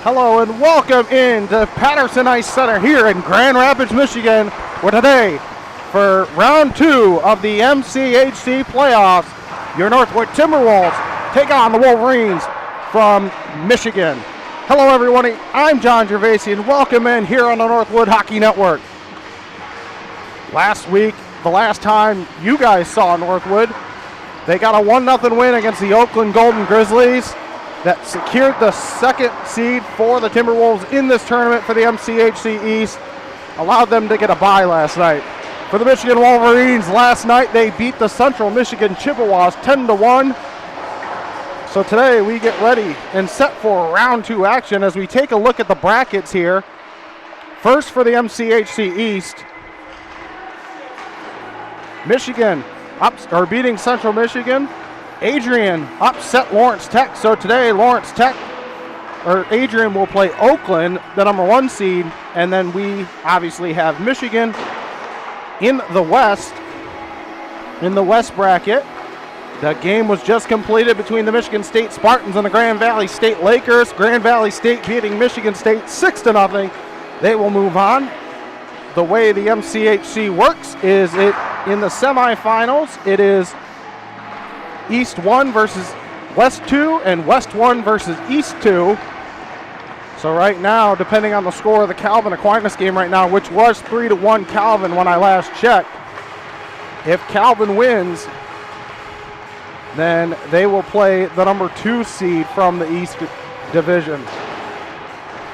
Hello and welcome into Patterson Ice Center here in Grand Rapids, Michigan, where today, for round 2 of the MCHC playoffs, your Northwood Timberwolves take on the Wolverines from Michigan. Hello everyone, I'm John Gervasi and welcome in here on the Northwood Hockey Network. Last week, the last time you guys saw Northwood, they got a 1-0 win against the Oakland Golden Grizzlies that secured the second seed for the Timberwolves in this tournament for the MCHC East, allowed them to get a bye last night. For the Michigan Wolverines, last night they beat the Central Michigan Chippewas 10-1. So today we get ready and set for round 2 action as we take a look at the brackets here. First for the MCHC East, Michigan beating Central Michigan. Adrian upset Lawrence Tech, so today Adrian will play Oakland, the number 1 seed, and then we obviously have Michigan in the West bracket. The game was just completed between the Michigan State Spartans and the Grand Valley State Lakers. Grand Valley State beating Michigan State 6-0. They will move on. The way the MCHC works is in the semifinals, it is East 1 versus West 2 and West 1 versus East 2. So right now, depending on the score of the Calvin Aquinas game right now, which was 3-1 Calvin when I last checked, if Calvin wins, then they will play the number 2 seed from the East Division.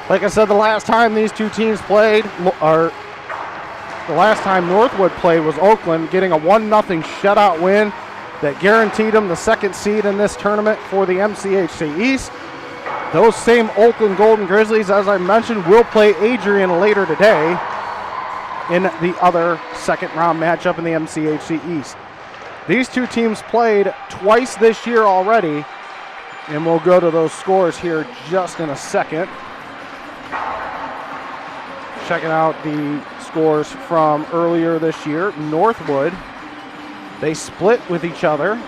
Like I said, the last time these two teams played, or the last time Northwood played, was Oakland, getting a 1-0 shutout win that guaranteed them the second seed in this tournament for the MCHC East. Those same Oakland Golden Grizzlies, as I mentioned, will play Adrian later today in the other second round matchup in the MCHC East. These two teams played twice this year already, and we'll go to those scores here just in a second. Checking out the scores from earlier this year. Northwood, they split with each other.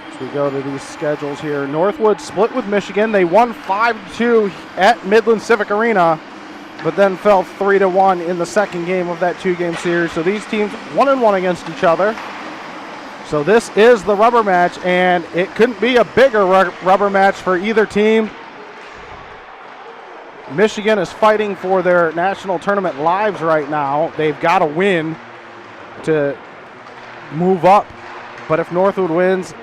As we go to these schedules here, Northwood split with Michigan. They won 5-2 at Midland Civic Arena, but then fell 3-1 in the second game of that 2-game series. So these teams 1-1 against each other. So this is the rubber match, and it couldn't be a bigger rubber match for either team. Michigan is fighting for their national tournament lives right now. They've got to win to move up, but if Northwood wins,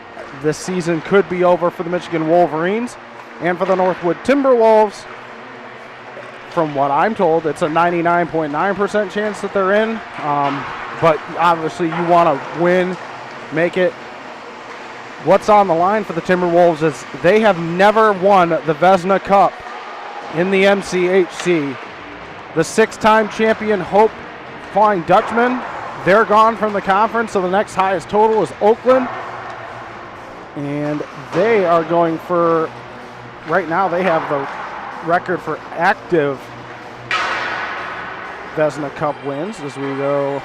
this season could be over for the Michigan Wolverines. And for the Northwood Timberwolves, from what I'm told, it's a 99.9% chance that they're in, but obviously you want to win, make it. What's on the line for the Timberwolves is they have never won the Vezina Cup in the MCHC. The 6-time champion Hope Flying Dutchman, they're gone from the conference, so the next highest total is Oakland. And they are going for, right now they have the record for active Vezina Cup wins as we go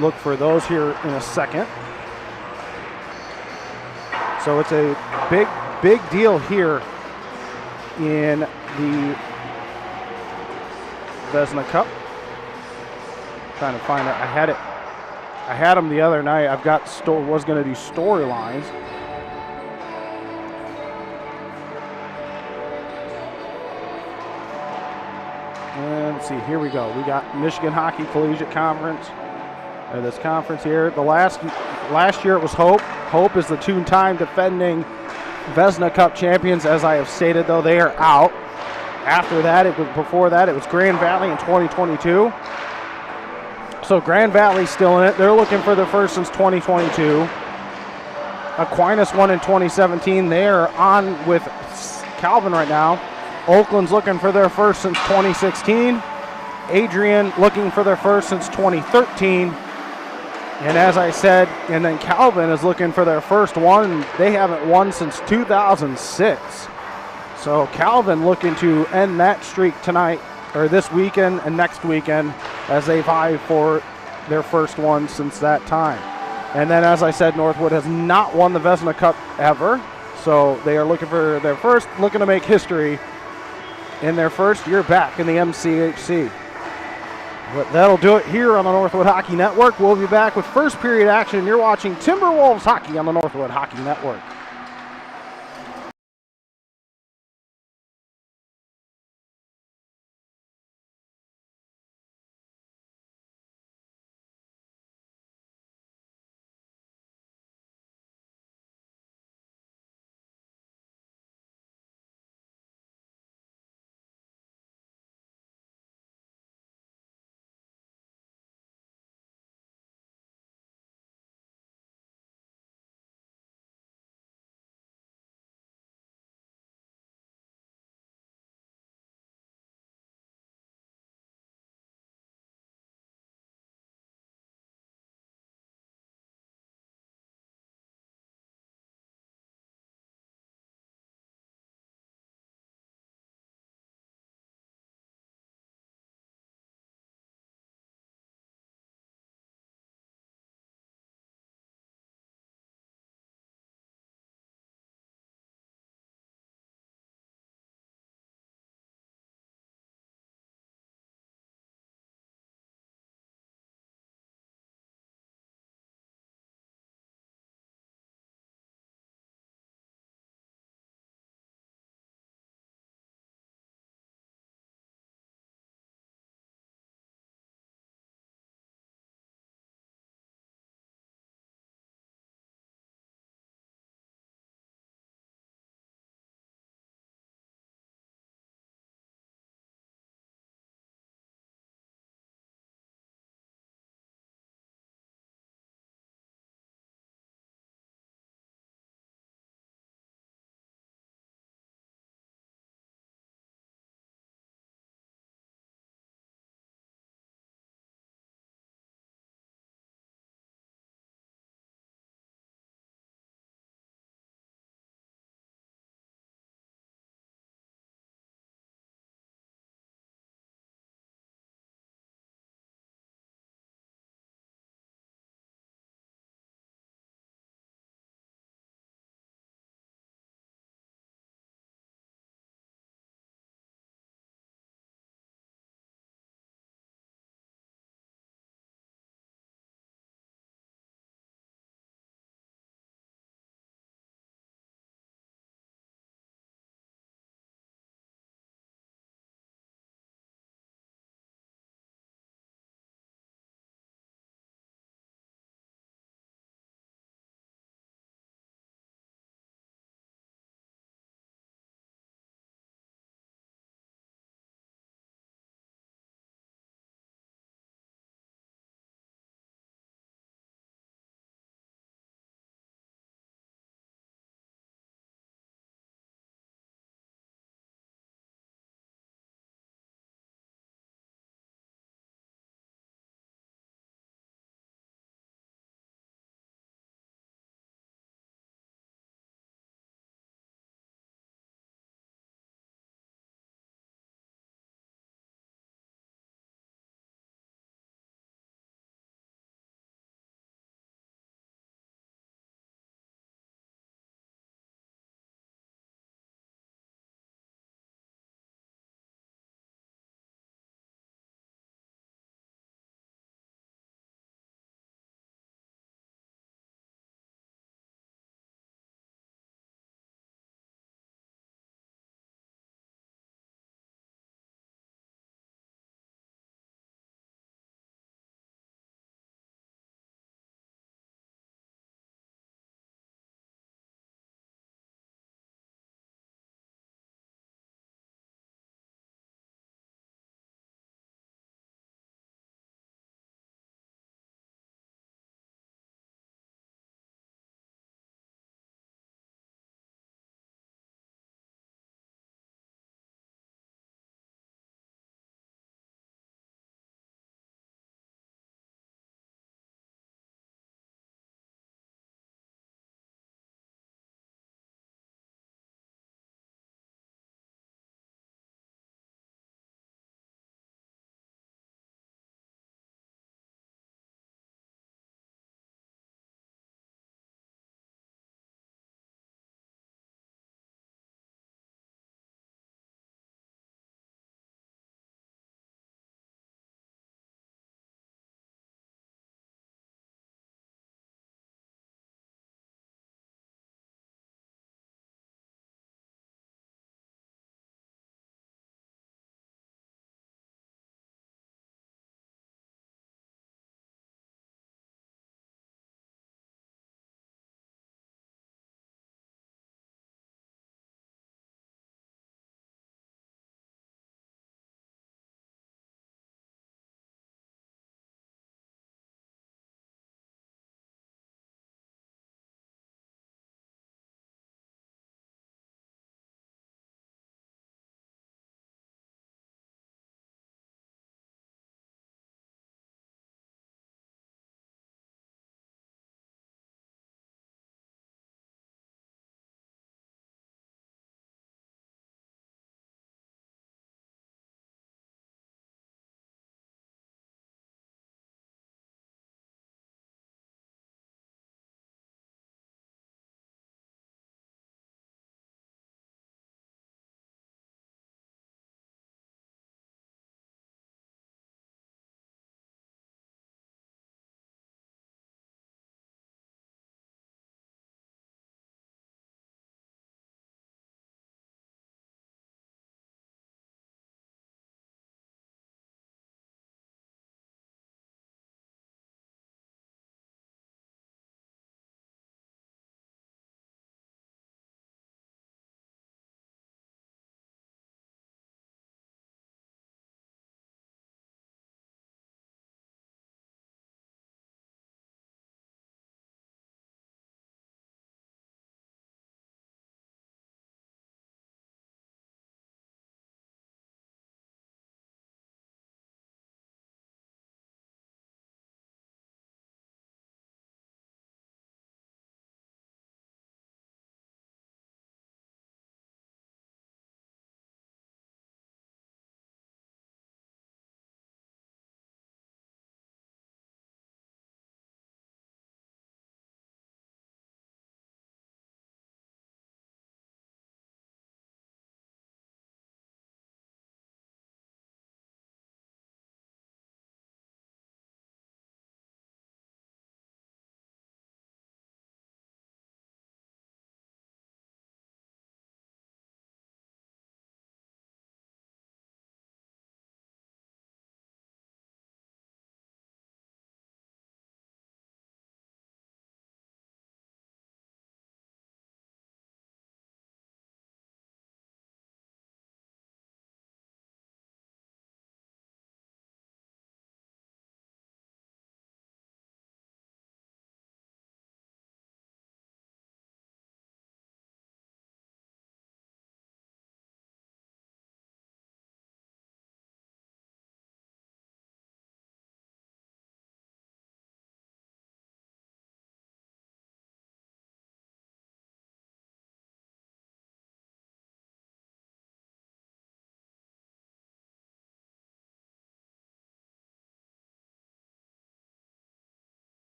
look for those here in a second. So it's a big deal here in the Vezina Cup. Trying to find it. I had them the other night. Was going to do storylines. And let's see. Here we go. We got Michigan Hockey Collegiate Conference. This conference here. The last year it was Hope. Hope is the 2-time defending Vezina Cup champions. As I have stated, though, they are out. Before that, it was Grand Valley in 2022. So Grand Valley's still in it. They're looking for their first since 2022. Aquinas won in 2017. They are on with Calvin right now. Oakland's looking for their first since 2016. Adrian looking for their first since 2013. And as I said, and then Calvin is looking for their first one. They haven't won since 2006. So Calvin looking to end that streak tonight, or this weekend and next weekend, as they vie for their first one since that time. And then, as I said, Northwood has not won the Vezina Cup ever. So they are looking for their first, looking to make history in their first year back in the MCHC. But that'll do it here on the Northwood Hockey Network. We'll be back with first period action. You're watching Timberwolves hockey on the Northwood Hockey Network.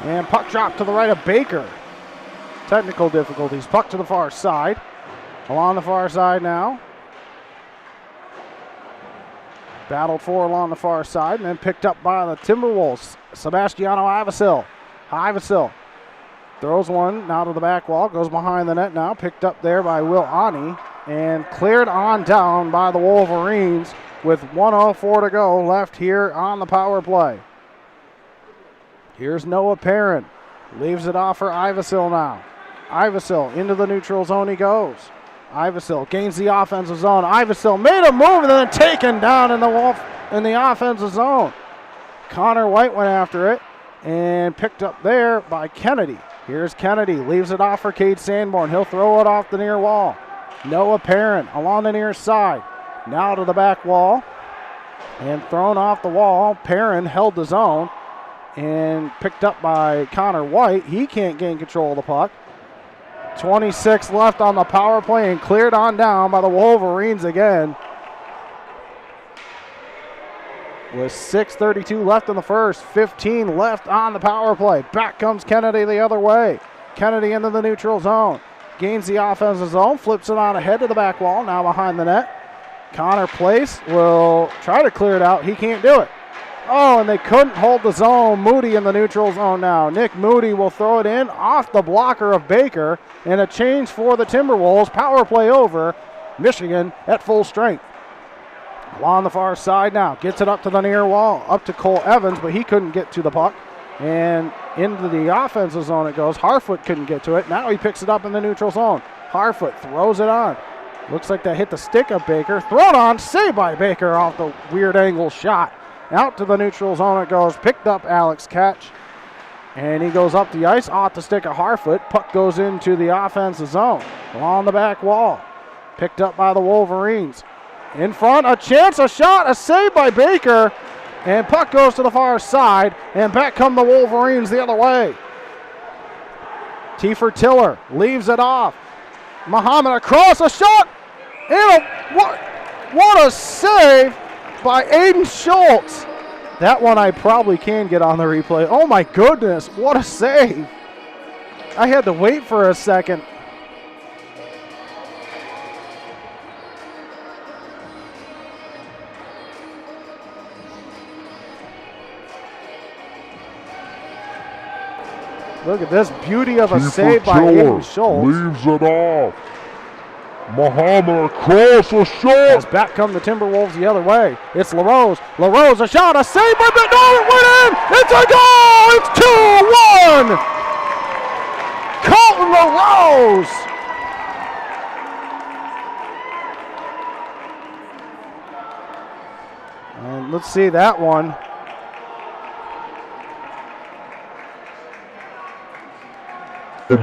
And puck dropped to the right of Baker. Technical difficulties. Puck to the far side. Along the far side now. Battled for along the far side and then picked up by the Timberwolves. Sebastiano Ivasil throws one now to the back wall. Goes behind the net now. Picked up there by Will Ani. And cleared on down by the Wolverines with 1:04 to go left here on the power play. Here's Noah Perrin. Leaves it off for Ivasil now. Ivasil into the neutral zone he goes. Ivasil gains the offensive zone. Ivasil made a move and then taken down in the offensive zone. Connor White went after it and picked up there by Kennedy. Here's Kennedy. Leaves it off for Cade Sanborn. He'll throw it off the near wall. Noah Perrin along the near side. Now to the back wall. And thrown off the wall. Perrin held the zone and picked up by Connor White. He can't gain control of the puck. 26 left on the power play and cleared on down by the Wolverines again. With 6:32 left in the first, 15 left on the power play. Back comes Kennedy the other way. Kennedy into the neutral zone. Gains the offensive zone, flips it on ahead to the back wall, now behind the net. Connor Place will try to clear it out. He can't do it. Oh, and they couldn't hold the zone. Moody in the neutral zone now. Nick Moody will throw it in off the blocker of Baker. And a change for the Timberwolves. Power play over. Michigan at full strength. Along the far side now. Gets it up to the near wall. Up to Cole Evans, but he couldn't get to the puck. And into the offensive zone it goes. Harfoot couldn't get to it. Now he picks it up in the neutral zone. Harfoot throws it on. Looks like that hit the stick of Baker. Thrown on. Saved by Baker off the weird angle shot. Out to the neutral zone it goes. Picked up Alex Ketch. And he goes up the ice off the stick of Harfoot. Puck goes into the offensive zone. Along the back wall. Picked up by the Wolverines. In front, a chance, a shot, a save by Baker. And puck goes to the far side. And back come the Wolverines the other way. Tiefer Tiller leaves it off. Muhammad across, a shot. And what a save by Aiden Schultz. That one I probably can get on the replay. Oh my goodness, what a save. I had to wait for a second. Look at this beauty of a save by Aiden Schultz. Leaves it off. Muhammad across a shot. As back come the Timberwolves the other way. It's LaRose. LaRose, a shot, a save, but no, it went in. It's a goal. It's 2-1. Colton LaRose. And let's see that one. Back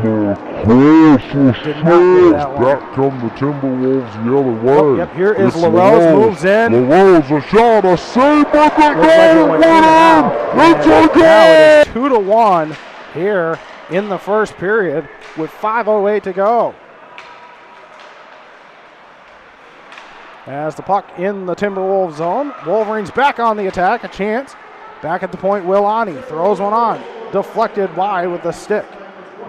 come the Timberwolves the other way. Oh, yep, here is LaRose, moves in. LaRose, a shot, a save, but the goal went in. It's a goal. 2-1 here in the first period with 5:08 to go. As the puck in the Timberwolves zone, Wolverines back on the attack, a chance. Back at the point, Will Ani throws one on. Deflected wide with the stick.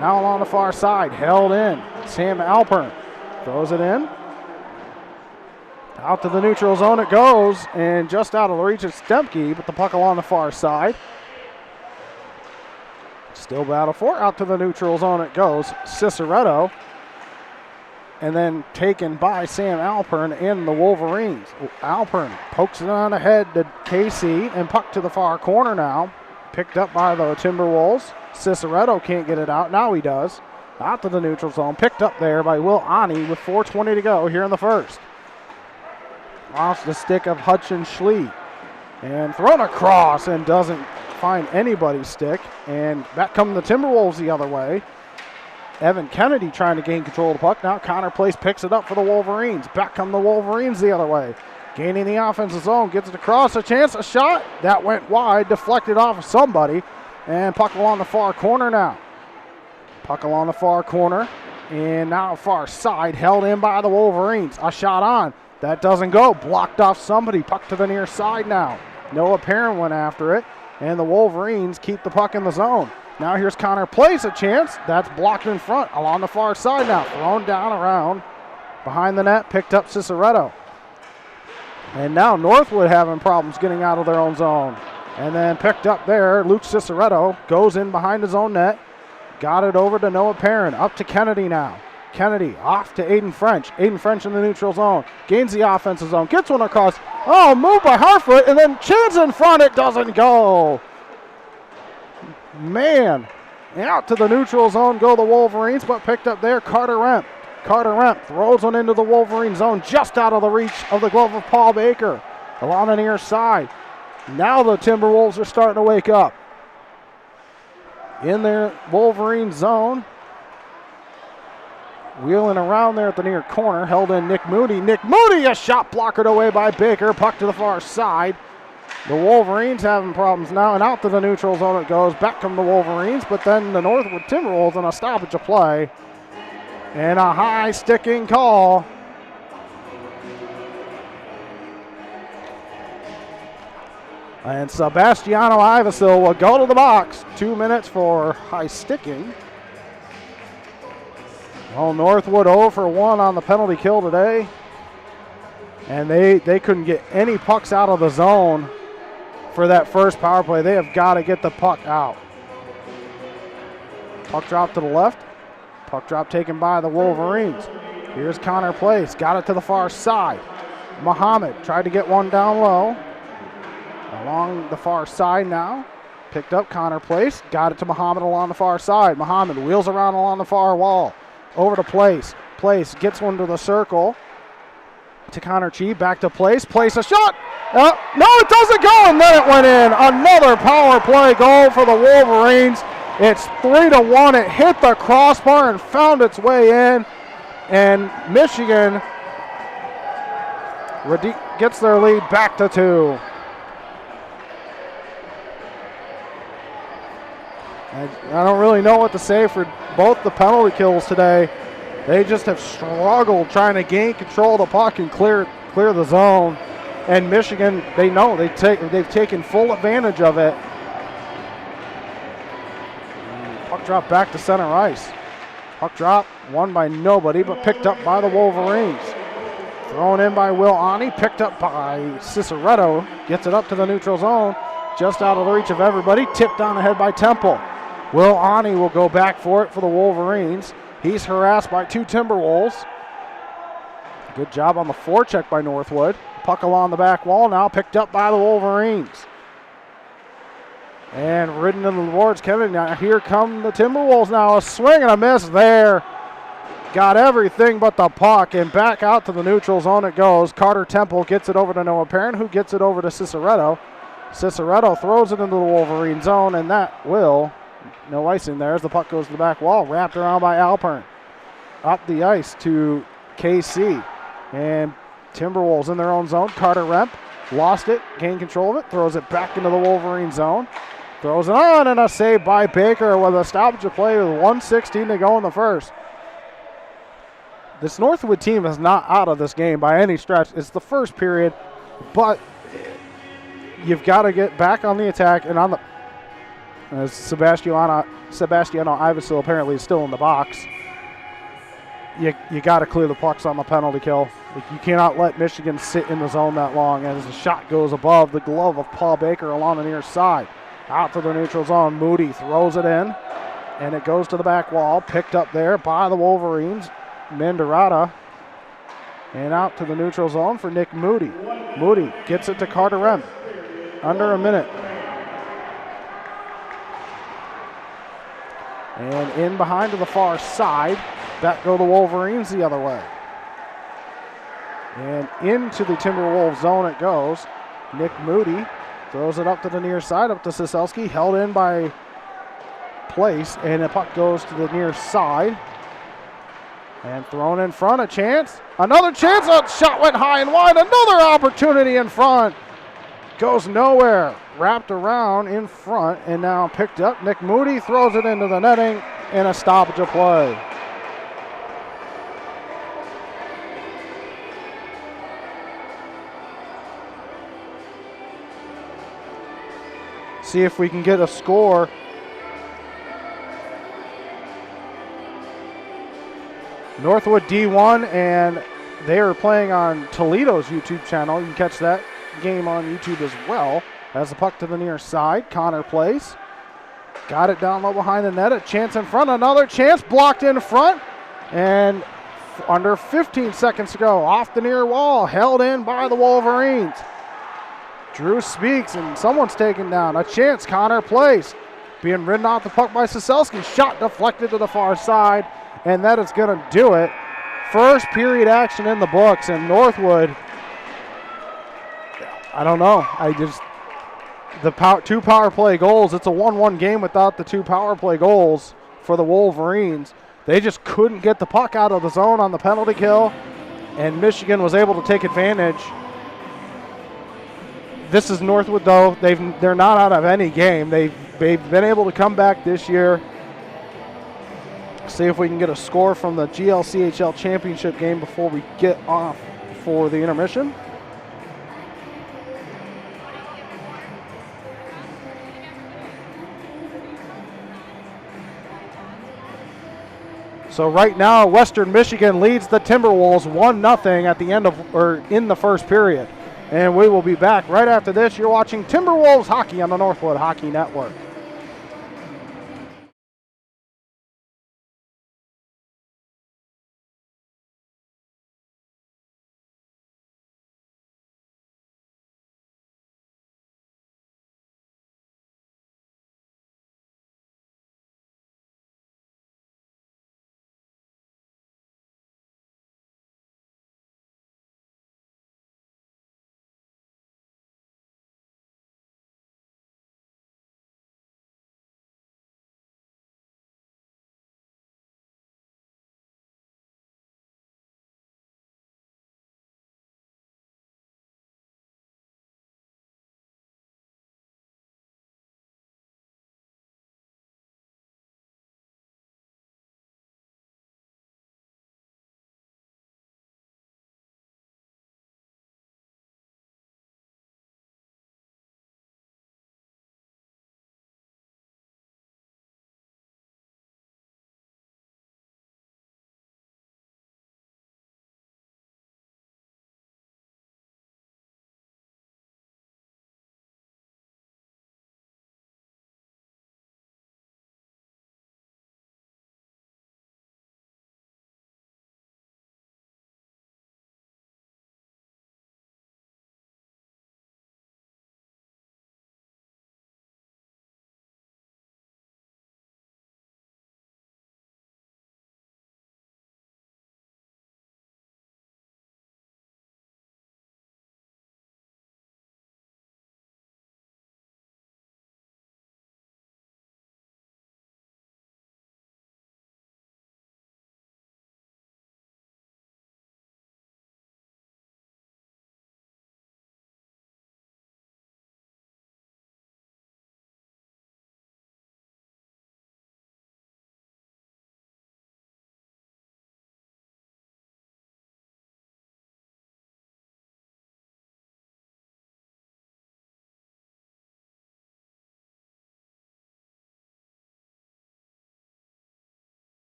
Now along the far side, held in. Sam Alpern throws it in. Out to the neutral zone it goes, and just out of the reach of Stemke, but the puck along the far side. Still battle for, out to the neutral zone it goes. Ciceretto, and then taken by Sam Alpern in the Wolverines. Alpern pokes it on ahead to KC, and puck to the far corner now. Picked up by the Timberwolves. Ciceretto can't get it out. Now he does. Out to the neutral zone. Picked up there by Will Ani with 4:20 to go here in the first. Off the stick of Hudson Schlee. And thrown across and doesn't find anybody's stick. And back come the Timberwolves the other way. Evan Kennedy trying to gain control of the puck. Now Connor Place picks it up for the Wolverines. Back come the Wolverines the other way. Gaining the offensive zone. Gets it across. A chance. A shot. That went wide. Deflected off of somebody. And puck along the far corner now. Puck along the far corner. And now far side. Held in by the Wolverines. A shot on. That doesn't go. Blocked off somebody. Puck to the near side now. Noah Perrin went after it. And the Wolverines keep the puck in the zone. Now here's Connor Place, a chance. That's blocked in front along the far side now. Thrown down around behind the net, picked up Ciceretto. And now Northwood having problems getting out of their own zone. And then picked up there, Luke Ciceretto goes in behind his own net. Got it over to Noah Perrin, up to Kennedy now. Kennedy off to Aiden French. Aiden French in the neutral zone. Gains the offensive zone. Gets one across. Oh, moved by Harfoot, and then chance in front. It doesn't go. Man, out to the neutral zone go the Wolverines, but picked up there Carter Remp. Carter Remp throws one into the Wolverine zone, just out of the reach of the glove of Paul Baker. Along the near side. Now the Timberwolves are starting to wake up. In their Wolverine zone. Wheeling around there at the near corner, held in Nick Moody. Nick Moody, a shot blockered away by Baker, puck to the far side. The Wolverines having problems now, and out to the neutral zone it goes. Back come the Wolverines, but then the Northwood Timberwolves on a stoppage of play. And a high sticking call. And Sebastiano Ivasil will go to the box. 2 minutes for high sticking. Well, Northwood 0 for 1 on the penalty kill today. And they couldn't get any pucks out of the zone for that first power play. They have got to get the puck out. Puck drop to the left. Puck drop taken by the Wolverines. Here's Connor Place. Got it to the far side. Muhammad tried to get one down low. Along the far side now. Picked up Connor Place. Got it to Muhammad along the far side. Muhammad wheels around along the far wall. Over to Place. Place gets one to the circle. To Connor Chi. Back to Place. Place a shot. No, it doesn't go. And then it went in. Another power play goal for the Wolverines. It's 3-1. It hit the crossbar and found its way in. And Michigan gets their lead back to 2. I don't really know what to say for both the penalty kills today. They just have struggled trying to gain control of the puck and clear the zone. And Michigan, they know they've taken full advantage of it. Puck drop back to center ice. Puck drop won by nobody, but picked up by the Wolverines. Thrown in by Will Ani, picked up by Ciceretto. Gets it up to the neutral zone, just out of the reach of everybody. Tipped on ahead by Temple. Will Ani will go back for it for the Wolverines. He's harassed by 2 Timberwolves. Good job on the forecheck by Northwood. Puck along the back wall now, picked up by the Wolverines. And ridden into the boards, Kennedy. Now here come the Timberwolves now. A swing and a miss there. Got everything but the puck, and back out to the neutral zone it goes. Carter Temple gets it over to Noah Perrin, who gets it over to Ciceretto. Ciceretto throws it into the Wolverine zone, and that will... No icing there as the puck goes to the back wall. Wrapped around by Alpern. Up the ice to KC. And Timberwolves in their own zone. Carter Remp lost it, gained control of it, throws it back into the Wolverine zone. Throws it on, and a save by Baker with a stoppage of play with 1:16 to go in the first. This Northwood team is not out of this game by any stretch. It's the first period, but you've got to get back on the attack and on the... As Sebastiano Ivasil apparently is still in the box. You got to clear the pucks on the penalty kill. You cannot let Michigan sit in the zone that long as the shot goes above the glove of Paul Baker along the near side. Out to the neutral zone. Moody throws it in, and it goes to the back wall. Picked up there by the Wolverines. Menderata. And out to the neutral zone for Nick Moody. Moody gets it to Carter Remp. Under a minute. And in behind to the far side. Back go the Wolverines the other way. And into the Timberwolves zone it goes. Nick Moody throws it up to the near side, up to Siselski. Held in by Place. And the puck goes to the near side. And thrown in front, a chance. Another chance. A shot went high and wide. Another opportunity in front. Goes nowhere. Wrapped around in front and now picked up. Nick Moody throws it into the netting in a stoppage of play. See if we can get a score Northwood D1, and they are playing on Toledo's YouTube channel. You can catch that game on YouTube as well. Has the puck to the near side. Connor plays. Got it down low behind the net. A chance in front. Another chance blocked in front. And under 15 seconds to go, off the near wall, held in by the Wolverines. Drew speaks, and someone's taken down. A chance. Connor plays. Being ridden off the puck by Soselski. Shot deflected to the far side, and that is going to do it. First period action in the books, and Northwood, I don't know. Two power play goals. It's a 1-1 game without the 2 power play goals for the Wolverines. They just couldn't get the puck out of the zone on the penalty kill, and Michigan was able to take advantage. This is Northwood, though. They're not out of any game. They've been able to come back this year. See if we can get a score from the GLCHL championship game before we get off for the intermission. So right now, Western Michigan leads the Timberwolves 1-0 at the end of, or in the first period. And we will be back right after this. You're watching Timberwolves hockey on the Northwood Hockey Network.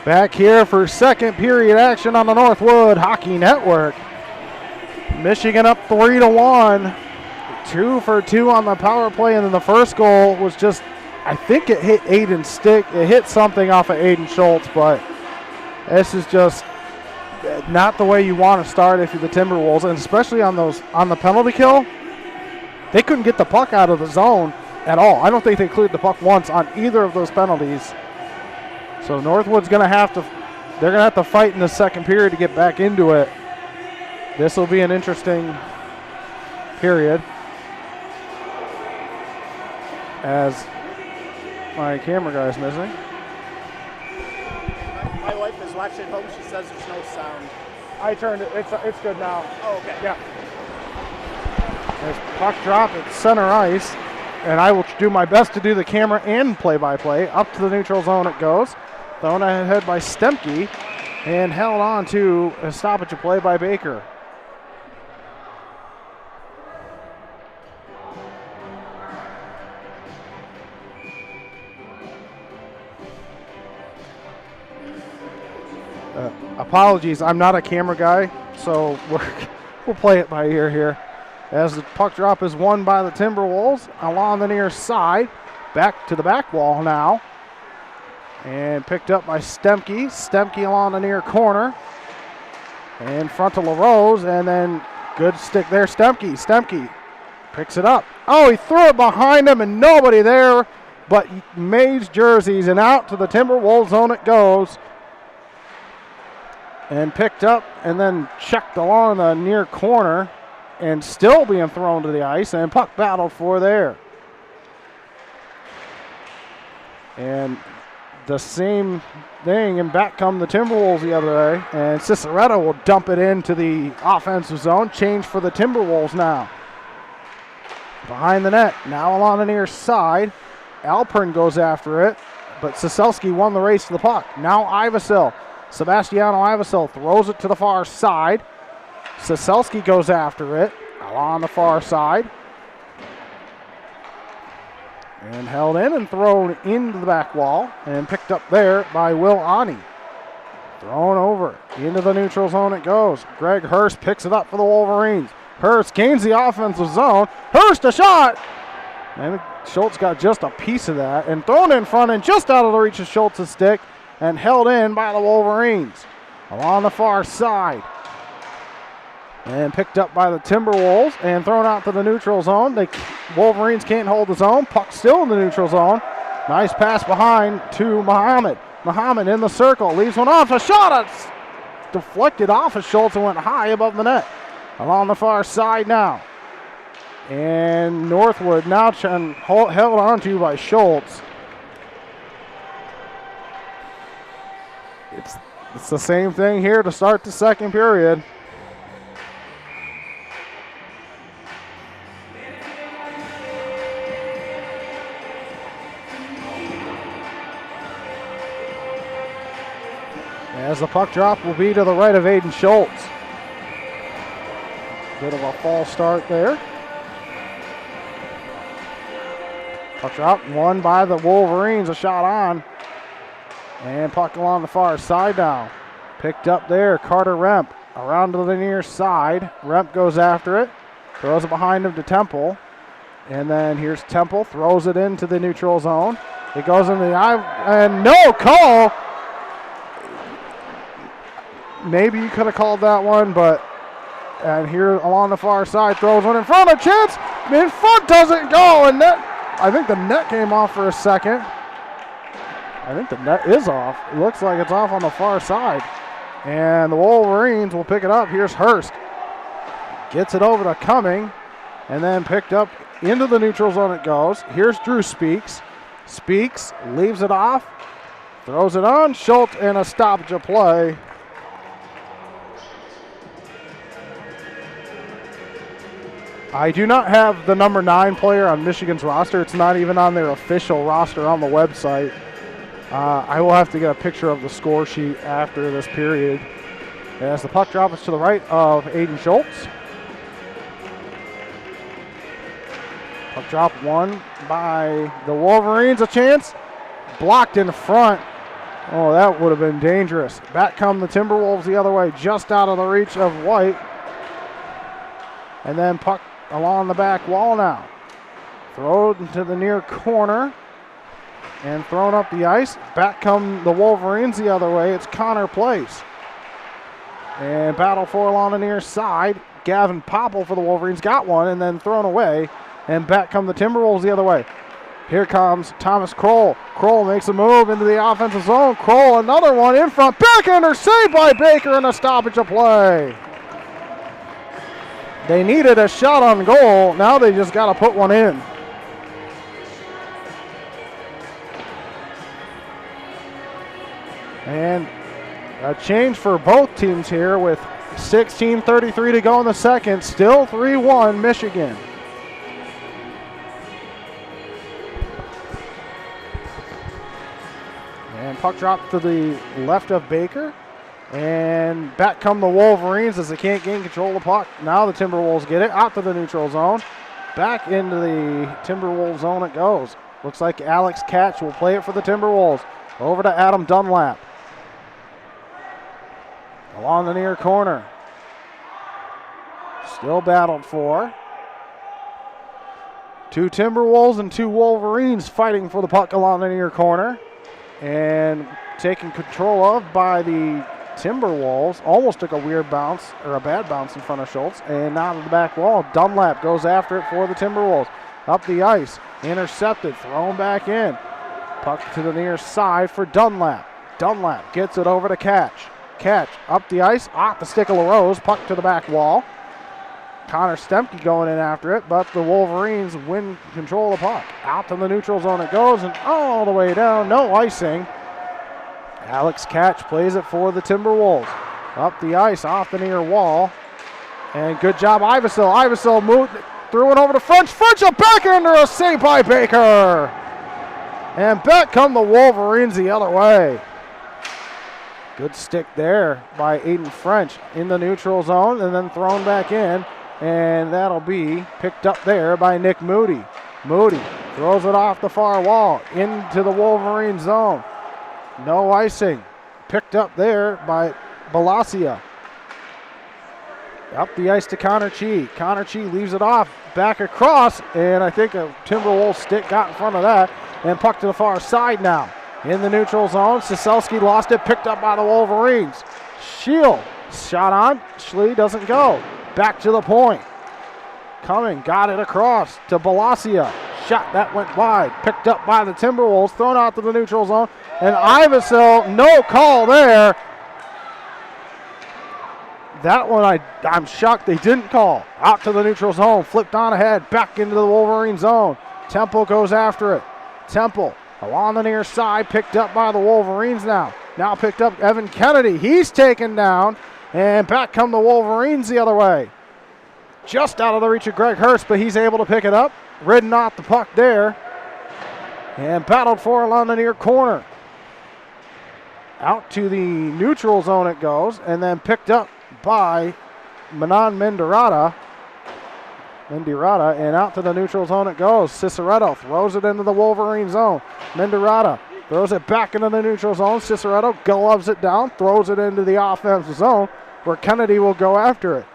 Back here for second period action on the Northwood Hockey Network. Michigan up 3-1. 2 for 2 on the power play, and then the first goal was just, I think it hit Aiden's stick. It hit something off of Aiden Schultz, but this is just not the way you want to start if you're the Timberwolves, and especially on the penalty kill. They couldn't get the puck out of the zone at all. I don't think they cleared the puck once on either of those penalties. So Northwood's going to have to fight in the second period to get back into it. This will be an interesting period, as my camera guy is missing. My wife is watching at home. She says there's no sound. I turned it. It's good now. Oh, okay. Yeah. There's puck drop at center ice, and I will do my best to do the camera and play-by-play. Up to the neutral zone it goes. Thrown ahead by Stemke, and held on to a stoppage of play by Baker. Apologies, I'm not a camera guy, so we'll play it by ear here. As the puck drop is won by the Timberwolves along the near side. Back to the back wall now. And picked up by Stemke. Stemke along the near corner. In front of LaRose, and then good stick there, Stemke. Stemke picks it up. Oh, he threw it behind him and nobody there, but Mays jerseys, and out to the Timberwolves zone it goes. And picked up and then checked along the near corner and still being thrown to the ice, and puck battled for there. And the same thing, and back come the Timberwolves the other way, and Ciceretta will dump it into the offensive zone. Change for the Timberwolves now. Behind the net, now along the near side. Alpern goes after it, but Siselski won the race to the puck. Now Ivasil. Sebastiano Ivasil throws it to the far side. Siselski goes after it along the far side. And held in and thrown into the back wall and picked up there by Will Ani. Thrown over into the neutral zone it goes. Greg Hurst picks it up for the Wolverines. Hurst gains the offensive zone. Hurst a shot! And Schultz got just a piece of that and thrown in front and just out of the reach of Schultz's stick and held in by the Wolverines along the far side. And picked up by the Timberwolves and thrown out to the neutral zone. The Wolverines can't hold the zone. Puck still in the neutral zone. Nice pass behind to Muhammad. Muhammad in the circle. Leaves one off. A shot. It's deflected off of Schultz and went high above the net. Along the far side now. And Northwood now held on to by Schultz. It's the same thing here to start the second period. As the puck drop will be to the right of Aiden Schultz. Bit of a false start there. Puck drop won by the Wolverines, a shot on. And puck along the far side now. Picked up there, Carter Remp around to the near side. Remp goes after it, throws it behind him to Temple. And then here's Temple, throws it into the neutral zone. It goes in the eye, and no call. Maybe you could have called that one, but and here along the far side, throws one in front, a chance, in front doesn't go, and I think the net came off for a second. I think the net is off. It looks like it's off on the far side. And the Wolverines will pick it up. Here's Hurst. Gets it over to Cumming, and then picked up into the neutral zone it goes. Here's Drew Speaks. Speaks leaves it off, throws it on Schultz, and a stoppage of play. I do not have the number 9 player on Michigan's roster. It's not even on their official roster on the website. I will have to get a picture of the score sheet after this period. As the puck drop is to the right of Aiden Schultz. Puck drop won by the Wolverines. A chance blocked in front, Oh, that would have been dangerous. Back come the Timberwolves the other way, just out of the reach of White. And then puck along the back wall now. Thrown into the near corner and thrown up the ice. Back come the Wolverines the other way. It's Connor Place. And battle for along the near side. Gavin Popple for the Wolverines got one and then thrown away. And back come the Timberwolves the other way. Here comes Thomas Kroll. Kroll makes a move into the offensive zone. Kroll, another one in front. Backhander saved by Baker and a stoppage of play. They needed a shot on goal. Now they just got to put one in. And a change for both teams here with 16:33 to go in the second. Still 3-1 Michigan. And puck drop to the left of Baker. And back come the Wolverines as they can't gain control of the puck. Now the Timberwolves get it out to the neutral zone. Back into the Timberwolves zone it goes. Looks like Alex Catch will play it for the Timberwolves. Over to Adam Dunlap. Along the near corner. Still battled for. Two Timberwolves and two Wolverines fighting for the puck along the near corner. And taken control of by the Timberwolves. Almost took a weird bounce, or a bad bounce in front of Schultz. And now to the back wall. Dunlap goes after it for the Timberwolves. Up the ice. Intercepted. Thrown back in. Puck to the near side for Dunlap. Dunlap gets it over to Catch. Catch up the ice. Off the stick of LaRose. Puck to the back wall. Connor Stemke going in after it, but the Wolverines win control of the puck. Out to the neutral zone it goes, and all the way down. No icing. Alex Catch plays it for the Timberwolves. Up the ice, off the near wall. And good job, Iversell. Iversell moved, threw it over to French. French a backhander, a save by Baker. And back come the Wolverines the other way. Good stick there by Aiden French in the neutral zone and then thrown back in. And that'll be picked up there by Nick Moody. Moody throws it off the far wall into the Wolverine zone. No icing. Picked up there by Balasia. Up the ice to Connor Chi. Connor Chi leaves it off back across, and I think a Timberwolves stick got in front of that and puck to the far side now. In the neutral zone, Siselski lost it, picked up by the Wolverines. Shield shot on, Schlee doesn't go. Back to the point. Coming, got it across to Balasia. Shot that went wide, picked up by the Timberwolves, thrown out to the neutral zone. And Iversell, no call there. That one I'm shocked they didn't call. Out to the neutral zone, flipped on ahead, back into the Wolverine zone. Temple goes after it. Temple along the near side, picked up by the Wolverines now. Now picked up Evan Kennedy. He's taken down. And back come the Wolverines the other way. Just out of the reach of Greg Hurst, but he's able to pick it up. Ridden off the puck there. And battled for along the near corner. Out to the neutral zone it goes. And then picked up by Manan Mendirata. And out to the neutral zone it goes. Ciceretto throws it into the Wolverine zone. Mendirata throws it back into the neutral zone. Ciceretto gloves it down, throws it into the offensive zone where Kennedy will go after it.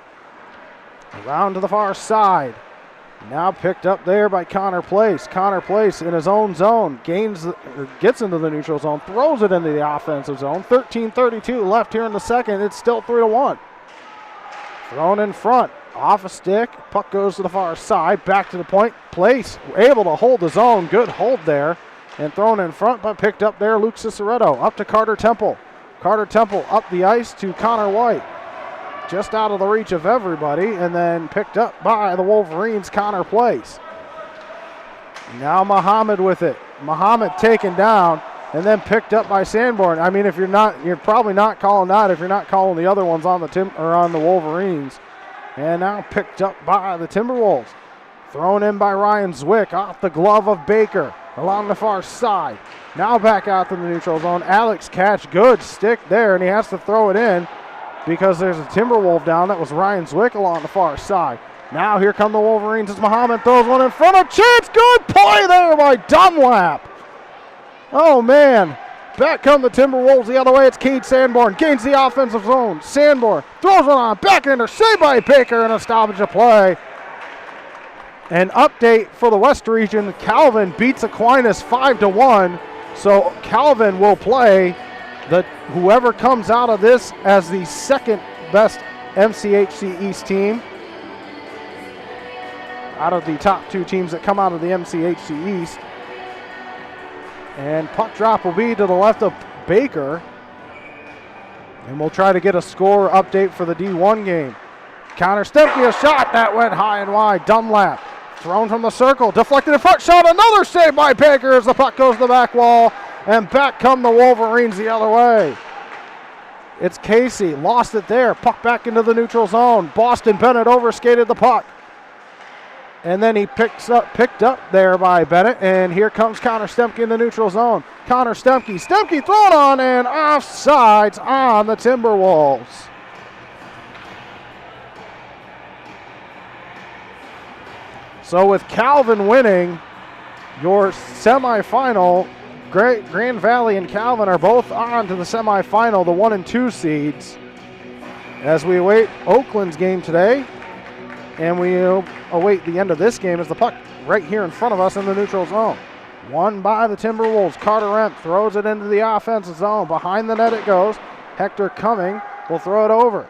Around to the far side. Now picked up there by Connor Place. Connor Place in his own zone. Gets into the neutral zone, throws it into the offensive zone. 13:32 left here in the second. It's still 3-1. Thrown in front. Off a stick. Puck goes to the far side. Back to the point. Place able to hold the zone. Good hold there. And thrown in front, but picked up there, Luke Ciceretto. Up to Carter Temple. Carter Temple up the ice to Connor White. Just out of the reach of everybody, and then picked up by the Wolverines, Connor Place. Now Muhammad with it. Muhammad taken down, and then picked up by Sanborn. I mean, if you're probably not calling that if you're not calling the other ones on the Wolverines. And now picked up by the Timberwolves. Thrown in by Ryan Zwick off the glove of Baker. Along the far side. Now back out to the neutral zone. Alex Catch, good stick there, and he has to throw it in because there's a Timberwolf down. That was Ryan Zwick along the far side. Now here come the Wolverines as Muhammad throws one in front of Chance. Good play there by Dunlap. Oh, man. Back come the Timberwolves the other way. It's Cade Sanborn. Gains the offensive zone. Sanborn throws it on. Backhander saved by Baker and a stoppage of play. An update for the West region. Calvin beats Aquinas 5-1. So Calvin will play whoever comes out of this as the second best MCHC East team out of the top 2 teams that come out of the MCHC East. And puck drop will be to the left of Baker. And we'll try to get a score update for the D1 game. Connor Stemke, a shot that went high and wide. Dunlap thrown from the circle, deflected in front, shot, another save by Baker as the puck goes to the back wall. And back come the Wolverines the other way. It's Casey, lost it there, puck back into the neutral zone. Boston Bennett overskated the puck. And then he picked up there by Bennett, and here comes Connor Stemke in the neutral zone. Connor Stemke thrown on and offsides on the Timberwolves. So with Calvin winning, your semifinal, Grand Valley and Calvin are both on to the semifinal, the 1 and 2 seeds, as we await Oakland's game today. And we await the end of this game as the puck right here in front of us in the neutral zone. Won by the Timberwolves. Carter Rent throws it into the offensive zone. Behind the net it goes. Hector Cumming will throw it over.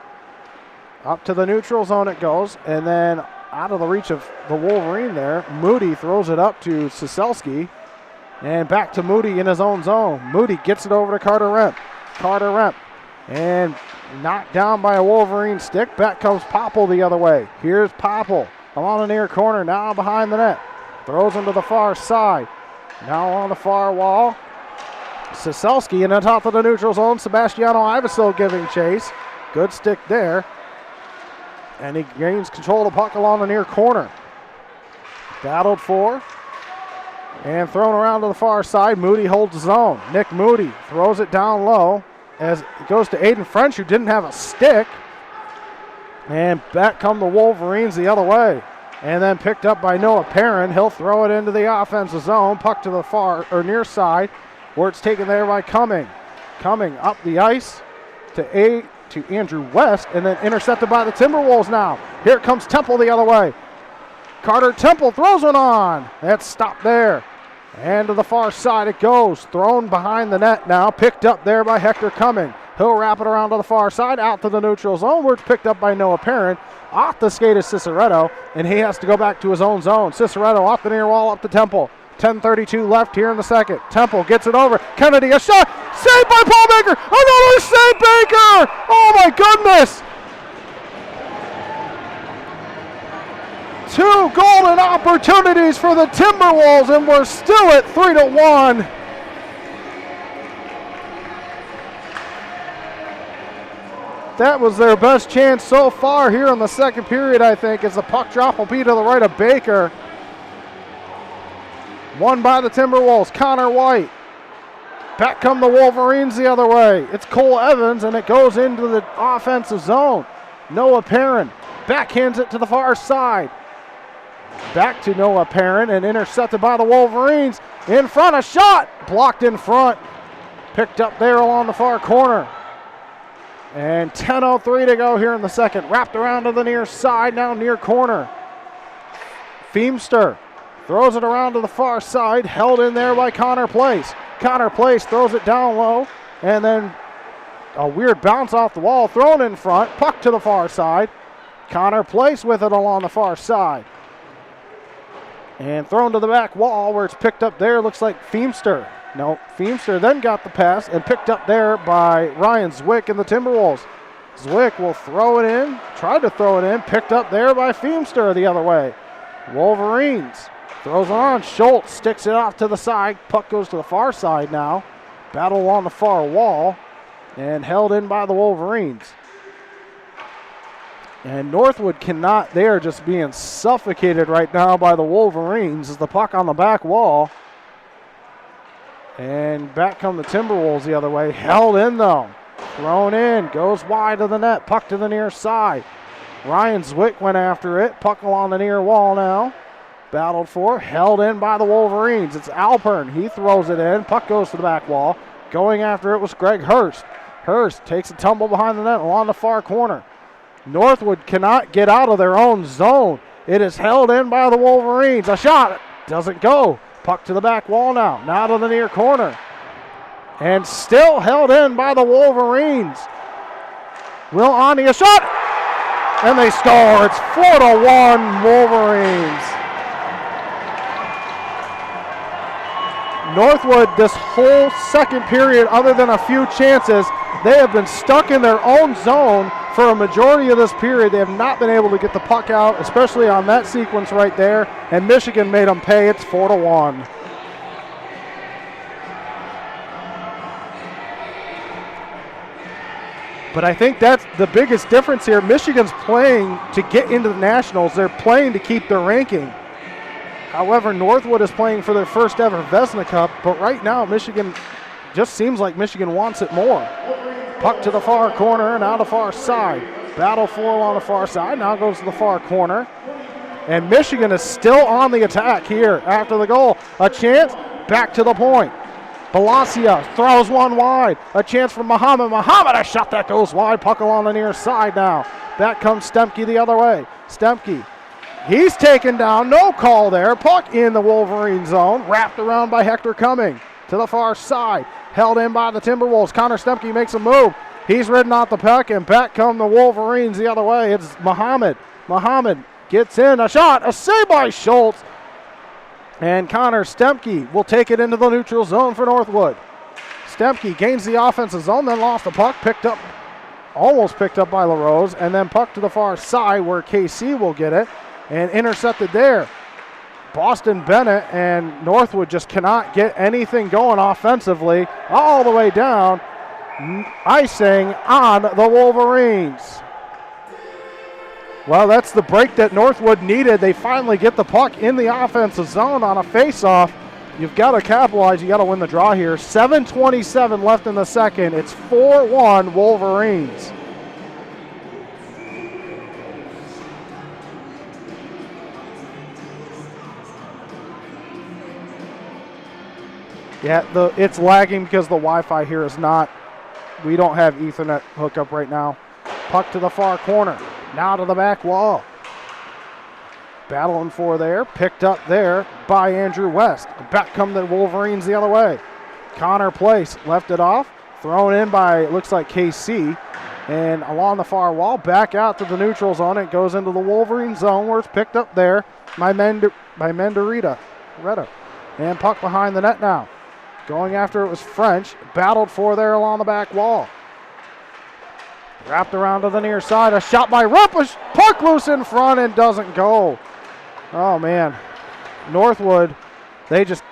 Up to the neutral zone it goes. And then out of the reach of the Wolverine there, Moody throws it up to Siselski. And back to Moody in his own zone. Moody gets it over to Carter Rent. Carter Rent. And knocked down by a Wolverine stick. Back comes Popple the other way. Here's Popple along the near corner, now behind the net. Throws him to the far side. Now on the far wall. Siselski in the top of the neutral zone. Sebastiano Ivasil giving chase. Good stick there. And he gains control of the puck along the near corner. Battled for. And thrown around to the far side. Moody holds the zone. Nick Moody throws it down low as it goes to Aiden French, who didn't have a stick. And back come the Wolverines the other way. And then picked up by Noah Perrin. He'll throw it into the offensive zone. Puck to the far or near side, where it's taken there by Cumming. Cumming up the ice to Andrew West, and then intercepted by the Timberwolves now. Here comes Temple the other way. Carter Temple throws it on. That's stopped there. And to the far side it goes. Thrown behind the net now. Picked up there by Hector Cumming. He'll wrap it around to the far side, out to the neutral zone, where it's picked up by Noah Perrin. Off the skate is Ciceretto, and he has to go back to his own zone. Ciceretto off the near wall, up to Temple. 10:32 left here in the second. Temple gets it over. Kennedy, a shot. Saved by Paul Baker. Another save, Baker. Oh, my goodness. 2 golden opportunities for the Timberwolves, and we're still at 3-1. That was their best chance so far here in the second period, I think, as the puck drop will be to the right of Baker. Won by the Timberwolves, Connor White. Back come the Wolverines the other way. It's Cole Evans, and it goes into the offensive zone. Noah Perrin backhands it to the far side. Back to Noah Perrin, and intercepted by the Wolverines. In front, a shot. Blocked in front. Picked up there along the far corner. And 10:03 to go here in the second. Wrapped around to the near side, now near corner. Feemster throws it around to the far side, held in there by Connor Place. Connor Place throws it down low, and then a weird bounce off the wall, thrown in front, puck to the far side. Connor Place with it along the far side. And thrown to the back wall, where it's picked up there, looks like Feemster. No, Feemster then got the pass and picked up there by Ryan Zwick and the Timberwolves. Zwick will throw it in, tried to throw it in, picked up there by Feemster the other way. Wolverines throws it on. Schultz sticks it off to the side. Puck goes to the far side now. Battle on the far wall and held in by the Wolverines. And Northwood cannot, they are just being suffocated right now by the Wolverines as the puck on the back wall. And back come the Timberwolves the other way. Held in though. Thrown in. Goes wide of the net. Puck to the near side. Ryan Zwick went after it. Puck along the near wall now. Battled for. Held in by the Wolverines. It's Alpern. He throws it in. Puck goes to the back wall. Going after it was Greg Hurst. Hurst takes a tumble behind the net along the far corner. Northwood cannot get out of their own zone. It is held in by the Wolverines. A shot doesn't go. Puck to the back wall now. Now to the near corner. And still held in by the Wolverines. Will Ani a shot. And they score. It's 4-1 Wolverines. Northwood, this whole second period, other than a few chances, they have been stuck in their own zone for a majority of this period. They have not been able to get the puck out, especially on that sequence right there, and Michigan made them pay. It's 4-1. But I think that's the biggest difference here. Michigan's playing to get into the Nationals. They're playing to keep their ranking. However, Northwood is playing for their first ever Vezina Cup, but right now Michigan just seems like Michigan wants it more. Puck to the far corner and out the far side. Battle for on the far side, now goes to the far corner. And Michigan is still on the attack here after the goal. A chance, back to the point. Balasia throws one wide. A chance for Muhammad. Muhammad, a shot that goes wide. Puck along the near side now. Back comes Stemke the other way. Stemke. He's taken down, no call there. Puck in the Wolverine zone, wrapped around by Hector Cumming to the far side. Held in by the Timberwolves. Connor Stemke makes a move. He's ridden out the puck, and back come the Wolverines the other way. It's Muhammad. Muhammad gets in, a shot, a save by Schultz. And Connor Stemke will take it into the neutral zone for Northwood. Stemke gains the offensive zone, then lost the puck, almost picked up by LaRose, and then puck to the far side where KC will get it. And intercepted there. Boston Bennett and Northwood just cannot get anything going offensively. All the way down. Icing on the Wolverines. Well, that's the break that Northwood needed. They finally get the puck in the offensive zone on a face-off. You've got to capitalize. You got to win the draw here. 7:27 left in the second. It's 4-1 Wolverines. Yeah, it's lagging because the Wi-Fi here is not, we don't have Ethernet hookup right now. Puck to the far corner, now to the back wall. Battling for there, picked up there by Andrew West. Back come the Wolverines the other way. Connor Place left it off, thrown in by, looks like KC. And along the far wall, back out to the neutral zone. It goes into the Wolverine zone where it's picked up there by Menderita. And puck behind the net now. Going after it was French. Battled for there along the back wall. Wrapped around to the near side. A shot by Rupp. Puck loose in front and doesn't go. Oh, man. Northwood, they just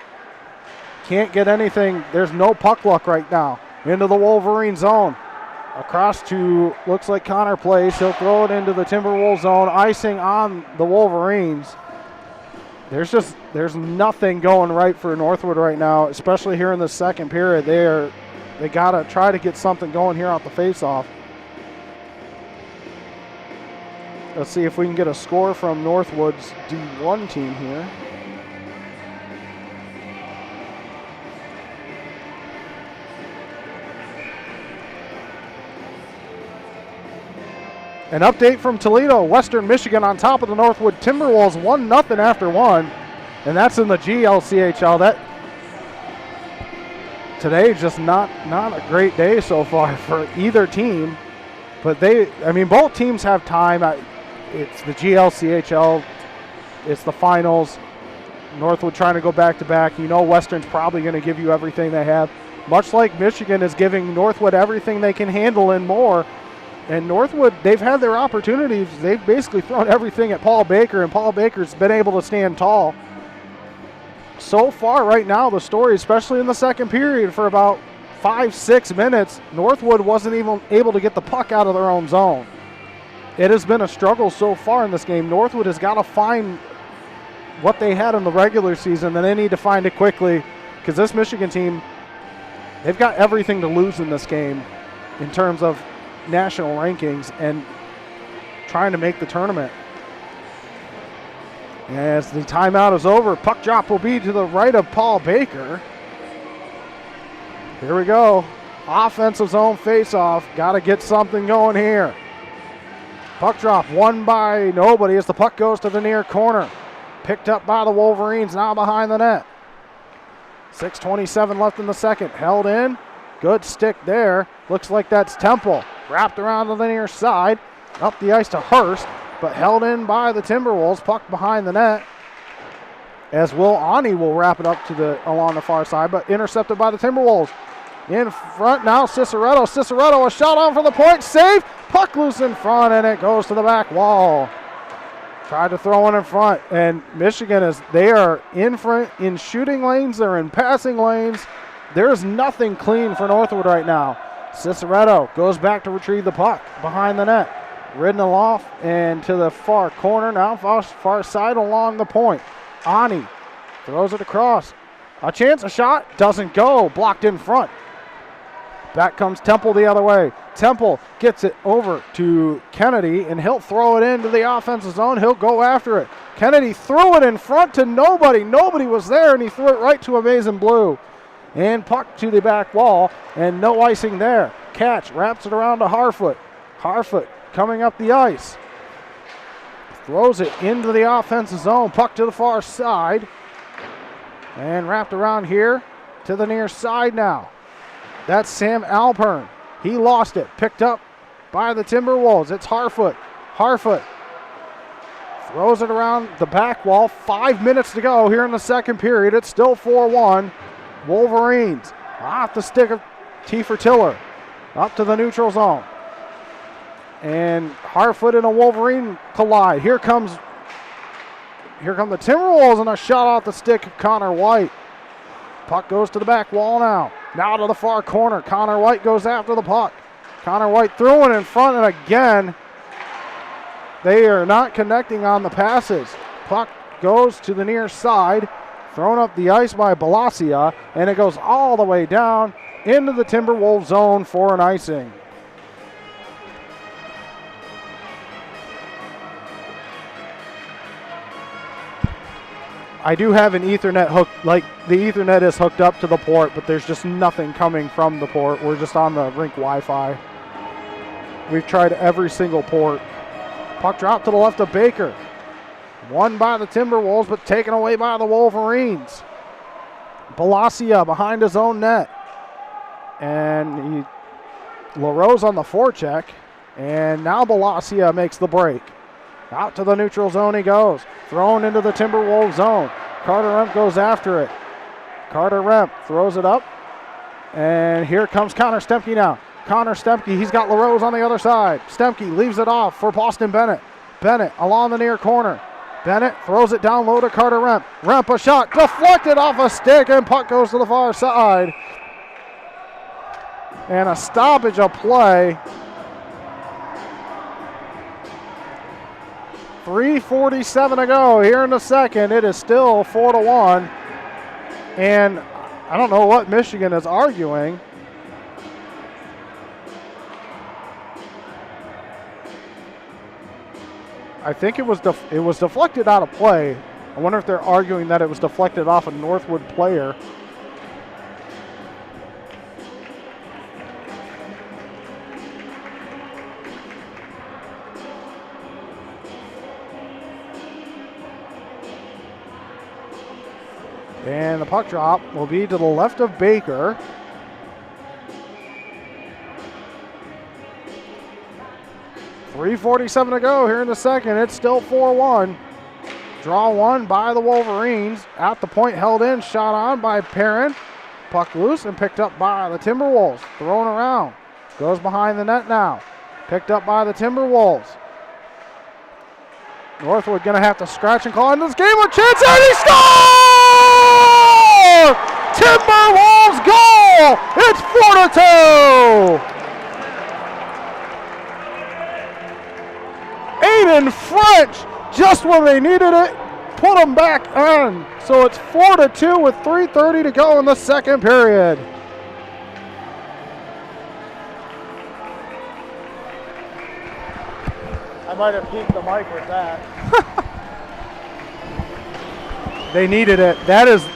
can't get anything. There's no puck luck right now. Into the Wolverine zone. Across to, looks like Connor Place. He'll throw it into the Timberwolves zone. Icing on the Wolverines. There's nothing going right for Northwood right now, especially here in the second period. They got to try to get something going here off the faceoff. Let's see if we can get a score from Northwood's D1 team here. An update from Toledo, Western Michigan on top of the Northwood Timberwolves, 1-0 after one, and that's in the GLCHL. Today just not a great day so far for either team, but both teams have time. It's the GLCHL, it's the finals. Northwood trying to go back to back. You know Western's probably going to give you everything they have, much like Michigan is giving Northwood everything they can handle and more. And Northwood, they've had their opportunities. They've basically thrown everything at Paul Baker, and Paul Baker's been able to stand tall. So far right now, the story, especially in the second period, for about 5-6 minutes, Northwood wasn't even able to get the puck out of their own zone. It has been a struggle so far in this game. Northwood has got to find what they had in the regular season, and they need to find it quickly because this Michigan team, they've got everything to lose in this game in terms of national rankings and trying to make the tournament. As the timeout is over, puck drop will be to the right of Paul Baker. Here we go. Offensive zone face-off. Got to get something going here. Puck drop, won by nobody as the puck goes to the near corner. Picked up by the Wolverines, now behind the net. 6:27 left in the second. Held in. Good stick there. Looks like that's Temple. Wrapped around to the near side. Up the ice to Hurst, but held in by the Timberwolves. Puck behind the net. As Will Ani will wrap it up to along the far side, but intercepted by the Timberwolves. In front now, Ciceretto. Ciceretto, a shot on for the point. Save. Puck loose in front, and it goes to the back wall. Tried to throw it in front, and Michigan they are in front in shooting lanes. They're in passing lanes. There's nothing clean for Northwood right now. Ciceretto goes back to retrieve the puck behind the net. Ridden aloft and to the far corner now, far side along the point. Ani throws it across. A chance, a shot, doesn't go. Blocked in front. Back comes Temple the other way. Temple gets it over to Kennedy, and he'll throw it into the offensive zone. He'll go after it. Kennedy threw it in front to nobody. Nobody was there, and he threw it right to Amazing Blue. And puck to the back wall, and no icing there. Catch, wraps it around to Harfoot. Harfoot coming up the ice. Throws it into the offensive zone. Puck to the far side. And wrapped around here to the near side now. That's Sam Alpern. He lost it. Picked up by the Timberwolves. It's Harfoot. Harfoot throws it around the back wall. 5 minutes to go here in the second period. It's still 4-1. Wolverines off the stick of Tiefer Tiller. Up to the neutral zone. And Harfoot and a Wolverine collide. Here come the Timberwolves, and a shot off the stick of Connor White. Puck goes to the back wall now. Now to the far corner. Connor White goes after the puck. Connor White threw it in front, and again, they are not connecting on the passes. Puck goes to the near side. Thrown up the ice by Balasia, and it goes all the way down into the Timberwolves zone for an icing. I do have an Ethernet hook, like the Ethernet is hooked up to the port, but there's just nothing coming from the port. We're just on the rink Wi-Fi. We've tried every single port. Puck drop to the left of Baker. Won by the Timberwolves, but taken away by the Wolverines. Balasia behind his own net. And LaRose on the forecheck. And now Balasia makes the break. Out to the neutral zone he goes. Thrown into the Timberwolves zone. Carter Remp goes after it. Carter Remp throws it up. And here comes Connor Stemke now. Connor Stemke, he's got LaRose on the other side. Stemke leaves it off for Boston Bennett. Bennett along the near corner. Bennett throws it down low to Carter Remp. Remp a shot, deflected off a stick, and puck goes to the far side. And a stoppage of play. 3:47 to go here in the second. It is still 4-1. And I don't know what Michigan is arguing. I think it was deflected out of play. I wonder if they're arguing that it was deflected off a Northwood player. And the puck drop will be to the left of Baker. .347 to go here in the second. It's still 4-1. Draw one by the Wolverines. At the point, held in, shot on by Perrin. Puck loose and picked up by the Timberwolves. Thrown around. Goes behind the net now. Picked up by the Timberwolves. Northwood going to have to scratch and claw into this game. A chance, and he scores! Timberwolves goal! It's 4-2! Aiden French, just when they needed it, put them back on. So it's 4-2 with 3:30 to go in the second period. I might have peaked the mic with that. They needed it.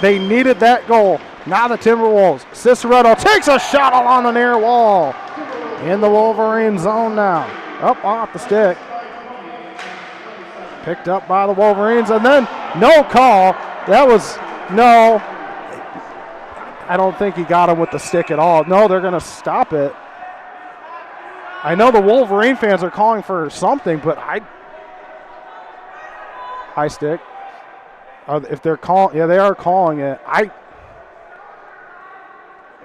They needed that goal. Now the Timberwolves. Ciceretto takes a shot along the near wall. In the Wolverine zone now. Up off the stick. Picked up by the Wolverines, and then no call. That was no. I don't think he got him with the stick at all. No, they're going to stop it. I know the Wolverine fans are calling for something, but high stick. If they're calling, yeah, they are calling it.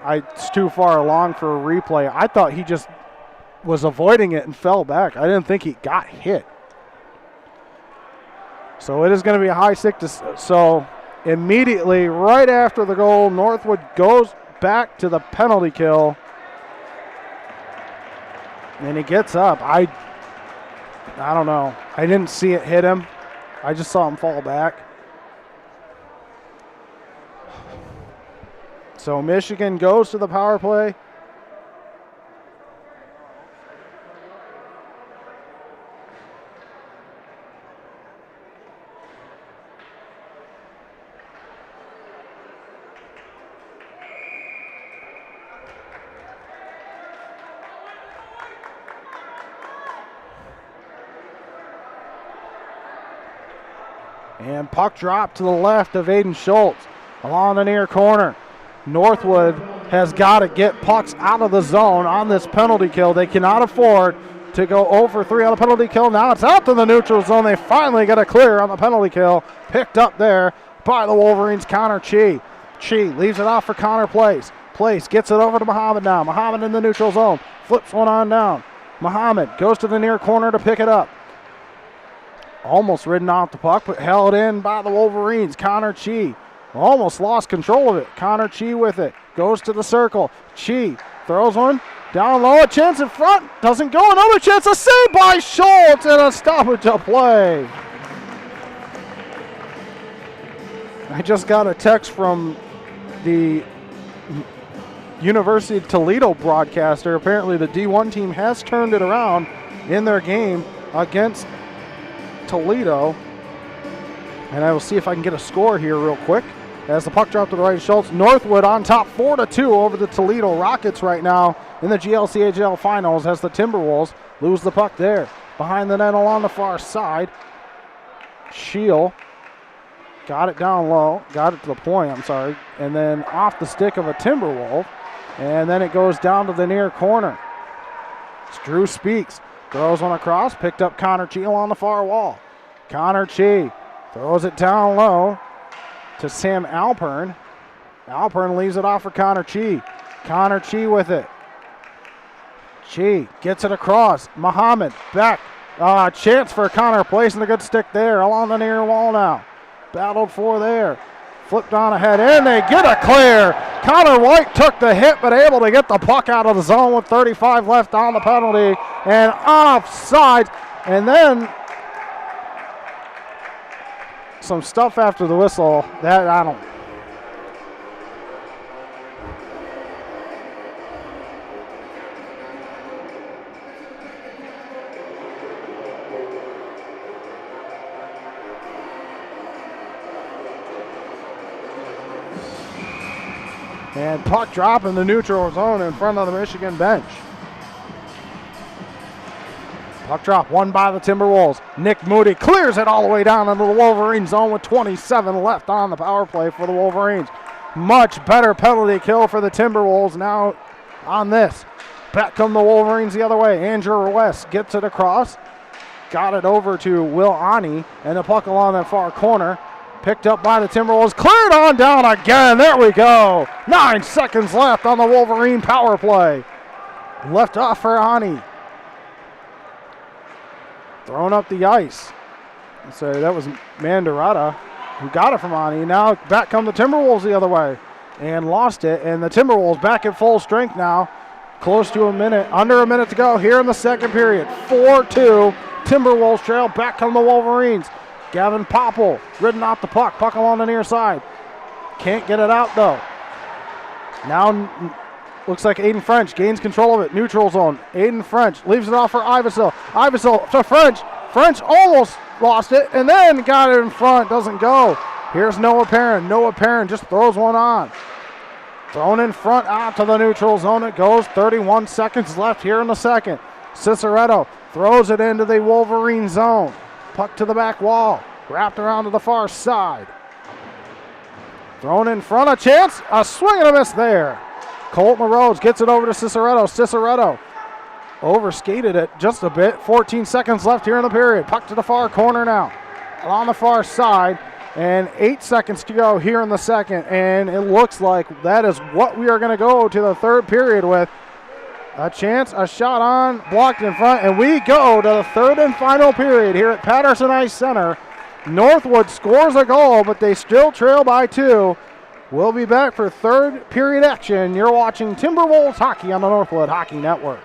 It's too far along for a replay. I thought he just was avoiding it and fell back. I didn't think he got hit. So it is going to be a high stick. So immediately, right after the goal, Northwood goes back to the penalty kill. And he gets up. I don't know. I didn't see it hit him. I just saw him fall back. So Michigan goes to the power play. And puck drop to the left of Aiden Schultz along the near corner. Northwood has got to get pucks out of the zone on this penalty kill. They cannot afford to go over 3 on the penalty kill. Now it's out to the neutral zone. They finally get a clear on the penalty kill. Picked up there by the Wolverines. Connor Chi. Chi leaves it off for Connor Place. Place gets it over to Muhammad now. Muhammad in the neutral zone. Flips one on down. Muhammad goes to the near corner to pick it up. Almost ridden off the puck, but held in by the Wolverines. Connor Chi almost lost control of it. Connor Chi with it. Goes to the circle. Chi throws one down low. A chance in front. Doesn't go. Another chance. A save by Schultz and a stoppage of play. I just got a text from the University of Toledo broadcaster. Apparently the D1 team has turned it around in their game against Toledo, and I will see if I can get a score here real quick. As the puck dropped to the right, Schultz. Northwood on top 4-2 over the Toledo Rockets right now in the GLCHL finals as the Timberwolves lose the puck there. Behind the net along the far side. Scheel got it down low, got it to the point, and then off the stick of a Timberwolf, and then it goes down to the near corner. It's Drew Speaks. Throws one across, picked up Connor Chi on the far wall. Connor Chi throws it down low to Sam Alpern. Alpern leaves it off for Connor Chi. Connor Chi with it. Chi gets it across. Muhammad back. Chance for Connor placing a good stick there along the near wall now. Battled for there. Flipped on ahead, and they get a clear. Connor White took the hit, but able to get the puck out of the zone with 35 left on the penalty, and offside. And then some stuff after the whistle that I don't. And puck drop in the neutral zone in front of the Michigan bench. Puck drop won by the Timberwolves. Nick Moody clears it all the way down into the Wolverine zone with 27 left on the power play for the Wolverines. Much better penalty kill for the Timberwolves now on this. Back come the Wolverines the other way. Andrew West gets it across. Got it over to Will Ani, and the puck along that far corner. Picked up by the Timberwolves, cleared on down again. There we go. 9 seconds left on the Wolverine power play. Left off for Ani. Thrown up the ice. So that was Mandarata who got it from Ani. Now back come the Timberwolves the other way and lost it. And the Timberwolves back at full strength now. Close to a minute, under a minute to go here in the second period. 4-2. Timberwolves trail. Back come the Wolverines. Gavin Popple ridden off the puck. Puck along the near side. Can't get it out though. Now looks like Aiden French gains control of it. Neutral zone. Aiden French leaves it off for Iversell. Iversell to French. French almost lost it and then got it in front. Doesn't go. Here's Noah Perrin. Noah Perrin just throws one on. Thrown in front out to the neutral zone. It goes. 31 seconds left here in the second. Ciceretto throws it into the Wolverine zone. Puck to the back wall. Wrapped around to the far side. Thrown in front. A chance. A swing and a miss there. Colton LaRose gets it over to Ciceretto. Ciceretto overskated it just a bit. 14 seconds left here in the period. Puck to the far corner now. On the far side. And 8 seconds to go here in the second. And it looks like that is what we are going to go to the third period with. A chance, a shot on, blocked in front. And we go to the third and final period here at Patterson Ice Center. Northwood scores a goal, but they still trail by 2. We'll be back for third period action. You're watching Timberwolves hockey on the Northwood Hockey Network.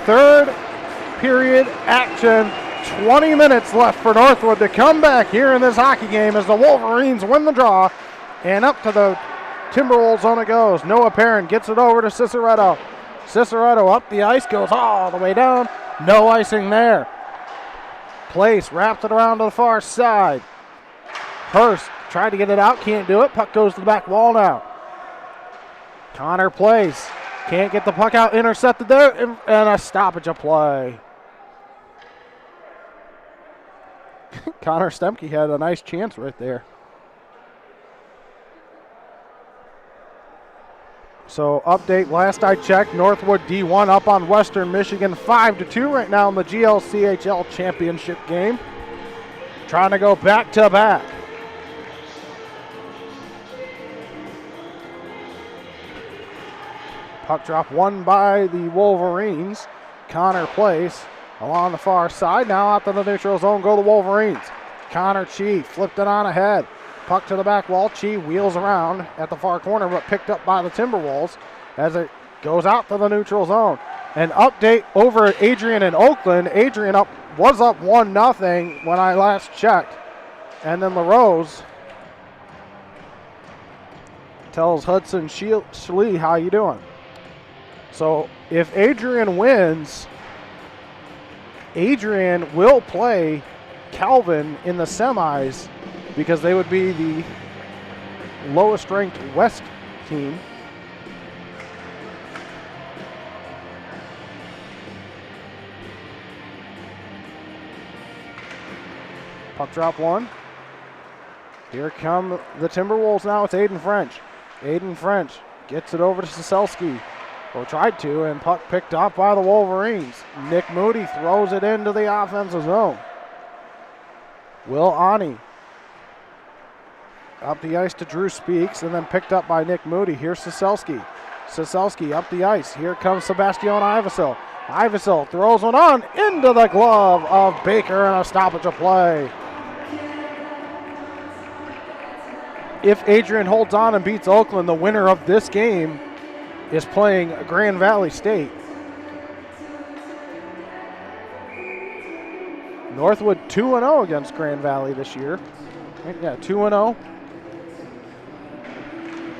third period action. 20 minutes left for Northwood to come back here in this hockey game as the Wolverines win the draw. And up to the Timberwolves zone it goes. Noah Perrin gets it over to Ciceretto. Ciceretto up the ice, goes all the way down. No icing there. Place wrapped it around to the far side. Hurst tried to get it out, can't do it. Puck goes to the back wall now. Connor Place can't get the puck out, intercepted there, and a stoppage of play. Connor Stemke had a nice chance right there. So update, last I checked, Northwood D1 up on Western Michigan 5-2 right now in the GLCHL championship game. Trying to go back to back. Puck drop won by the Wolverines. Connor Place along the far side. Now out to the neutral zone go the Wolverines. Connor Chi flipped it on ahead. Puck to the back wall. Chi wheels around at the far corner, but picked up by the Timberwolves as it goes out to the neutral zone. An update over at Adrian in Oakland. Adrian was up 1-0 when I last checked. And then LaRose tells Hudson Schlee, how you doing? So if Adrian wins, Adrian will play Calvin in the semis because they would be the lowest ranked West team. Puck drop one. Here come the Timberwolves now. It's Aiden French. Aiden French gets it over to Soselski. Or tried to, and puck picked off by the Wolverines. Nick Moody throws it into the offensive zone. Will Ani up the ice to Drew Speaks, and then picked up by Nick Moody. Here's Soselski. Soselski up the ice. Here comes Sebastian Ivasil. Ivasil throws one on into the glove of Baker, and a stoppage of play. If Adrian holds on and beats Oakland, the winner of this game is playing Grand Valley State. Northwood 2-0 against Grand Valley this year. Yeah, 2-0.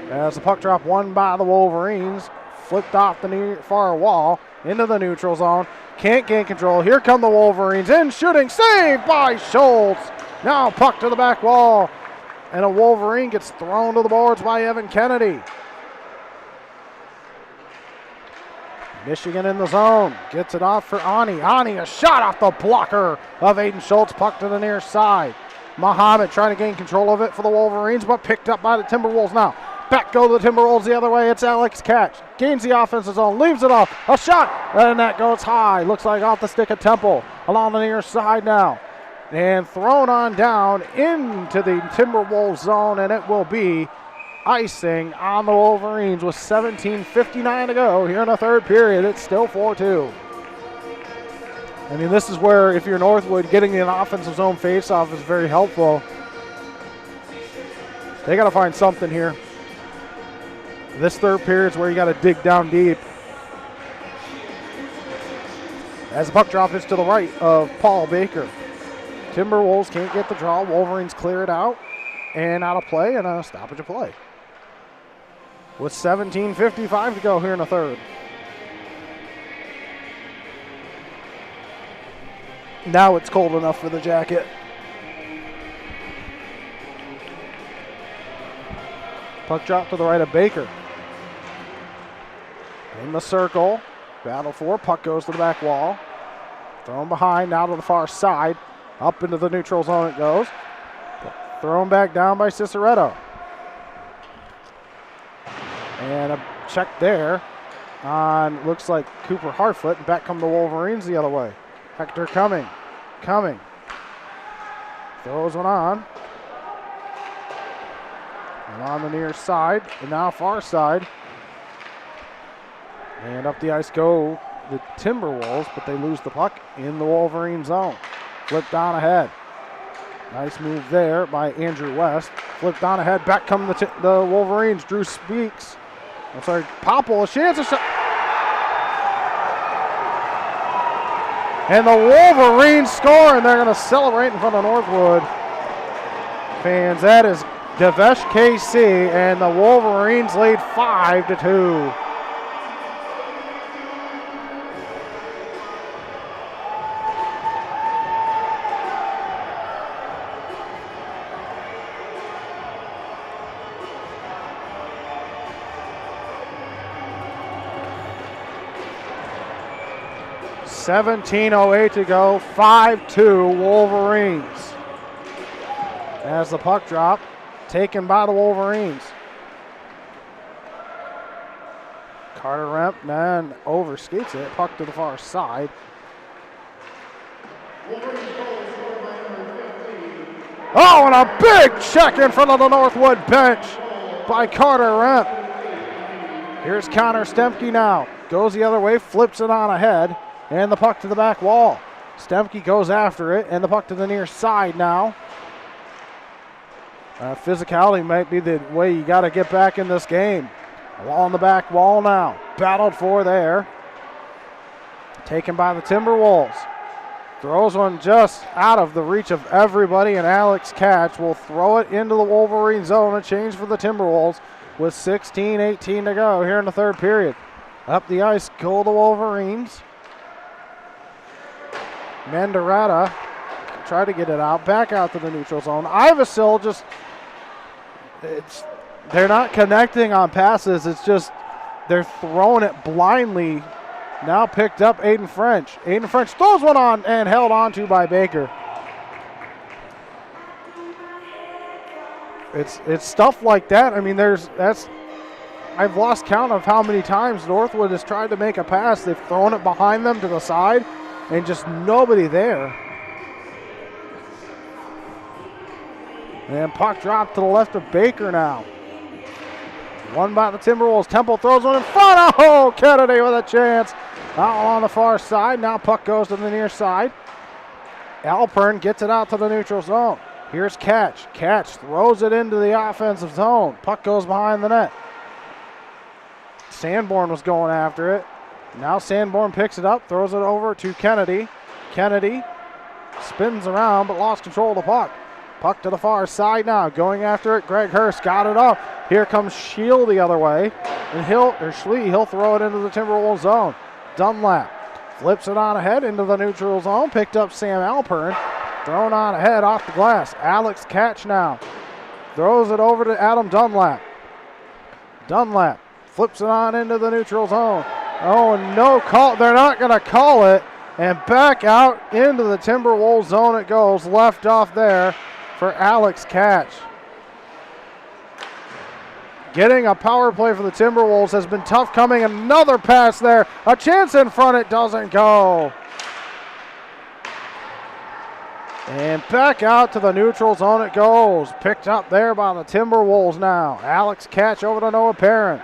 As the puck drop won by the Wolverines. Flipped off the near far wall into the neutral zone. Can't gain control. Here come the Wolverines in shooting. Saved by Schultz. Now puck to the back wall. And a Wolverine gets thrown to the boards by Evan Kennedy. Michigan in the zone. Gets it off for Ani. Ani, a shot off the blocker of Aiden Schultz. Puck to the near side. Muhammad trying to gain control of it for the Wolverines, but picked up by the Timberwolves now. Back go the Timberwolves the other way. It's Alex Catch. Gains the offensive zone. Leaves it off. A shot. And that goes high. Looks like off the stick of Temple. Along the near side now. And thrown on down into the Timberwolves zone. And it will be icing on the Wolverines with 17:59 to go here in the third period. It's still 4-2. I mean, this is where, if you're Northwood, getting an offensive zone faceoff is very helpful. They got to find something here. This third period is where you got to dig down deep. As the puck drop is to the right of Paul Baker. Timberwolves can't get the draw. Wolverines clear it out. And out of play, and a stoppage of play. With 17:55 to go here in the third. Now it's cold enough for the jacket. Puck drop to the right of Baker. In the circle. Battle for. Puck goes to the back wall. Thrown behind, now to the far side. Up into the neutral zone it goes. Thrown back down by Ciceretto. And a check there on, looks like Cooper Harfoot. And back come the Wolverines the other way. Hector coming. Throws one on. And on the near side, and now far side. And up the ice go the Timberwolves, but they lose the puck in the Wolverine zone. Flipped on ahead. Nice move there by Andrew West. Flipped on ahead. Back come the Wolverines. Drew Speaks. I'm sorry, Popple, a chance to shot. And the Wolverines score, and they're going to celebrate in front of Northwood fans. That is Devesh KC, and the Wolverines lead 5-2. $17:08 to go, 5-2 Wolverines. As the puck drop, taken by the Wolverines. Carter Remp then overskates it, puck to the far side. Oh, and a big check in front of the Northwood bench by Carter Remp. Here's Connor Stemke now. Goes the other way, flips it on ahead. And the puck to the back wall. Stemke goes after it, and the puck to the near side now. Physicality might be the way you got to get back in this game. Along the back wall now. Battled for there. Taken by the Timberwolves. Throws one just out of the reach of everybody, and Alex Catch will throw it into the Wolverine zone. A change for the Timberwolves with 16:18 to go here in the third period. Up the ice go the Wolverines. Mandarata try to get it out, back out to the neutral zone. Ivasil just, they're not connecting on passes. It's just they're throwing it blindly. Now picked up Aiden French. Aiden French throws one on and held onto by Baker. It's stuff like that. I mean, I've lost count of how many times Northwood has tried to make a pass. They've thrown it behind them to the side, and just nobody there. And puck dropped to the left of Baker now. Won by the Timberwolves. Temple throws one in front. Oh, Kennedy with a chance. Out on the far side. Now puck goes to the near side. Alpern gets it out to the neutral zone. Here's Catch. Catch throws it into the offensive zone. Puck goes behind the net. Sanborn was going after it. Now Sanborn picks it up, throws it over to Kennedy. Kennedy spins around but lost control of the puck. Puck to the far side now, going after it. Greg Hurst got it up. Here comes Shield the other way. And he'll throw it into the Timberwolves zone. Dunlap flips it on ahead into the neutral zone. Picked up Sam Alpern. Thrown on ahead off the glass. Alex Catch now. Throws it over to Adam Dunlap. Dunlap flips it on into the neutral zone. Oh, and no call. They're not going to call it. And back out into the Timberwolves zone it goes. Left off there for Alex Catch. Getting a power play for the Timberwolves has been tough coming. Another pass there. A chance in front. It doesn't go. And back out to the neutral zone it goes. Picked up there by the Timberwolves now. Alex Catch over to Noah Perrin.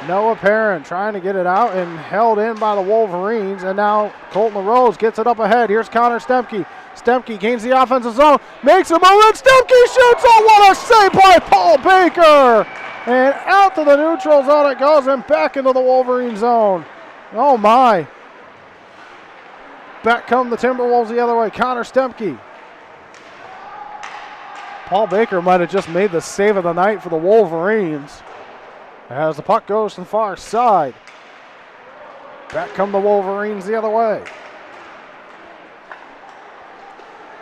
Noah Perrin trying to get it out and held in by the Wolverines. And now Colton LaRose gets it up ahead. Here's Connor Stemke. Stemke gains the offensive zone. Makes a move and Stemke shoots. Oh, what a save by Paul Baker. And out to the neutral zone it goes and back into the Wolverine zone. Oh my. Back come the Timberwolves the other way. Connor Stemke. Paul Baker might have just made the save of the night for the Wolverines. As the puck goes to the far side. Back come the Wolverines the other way.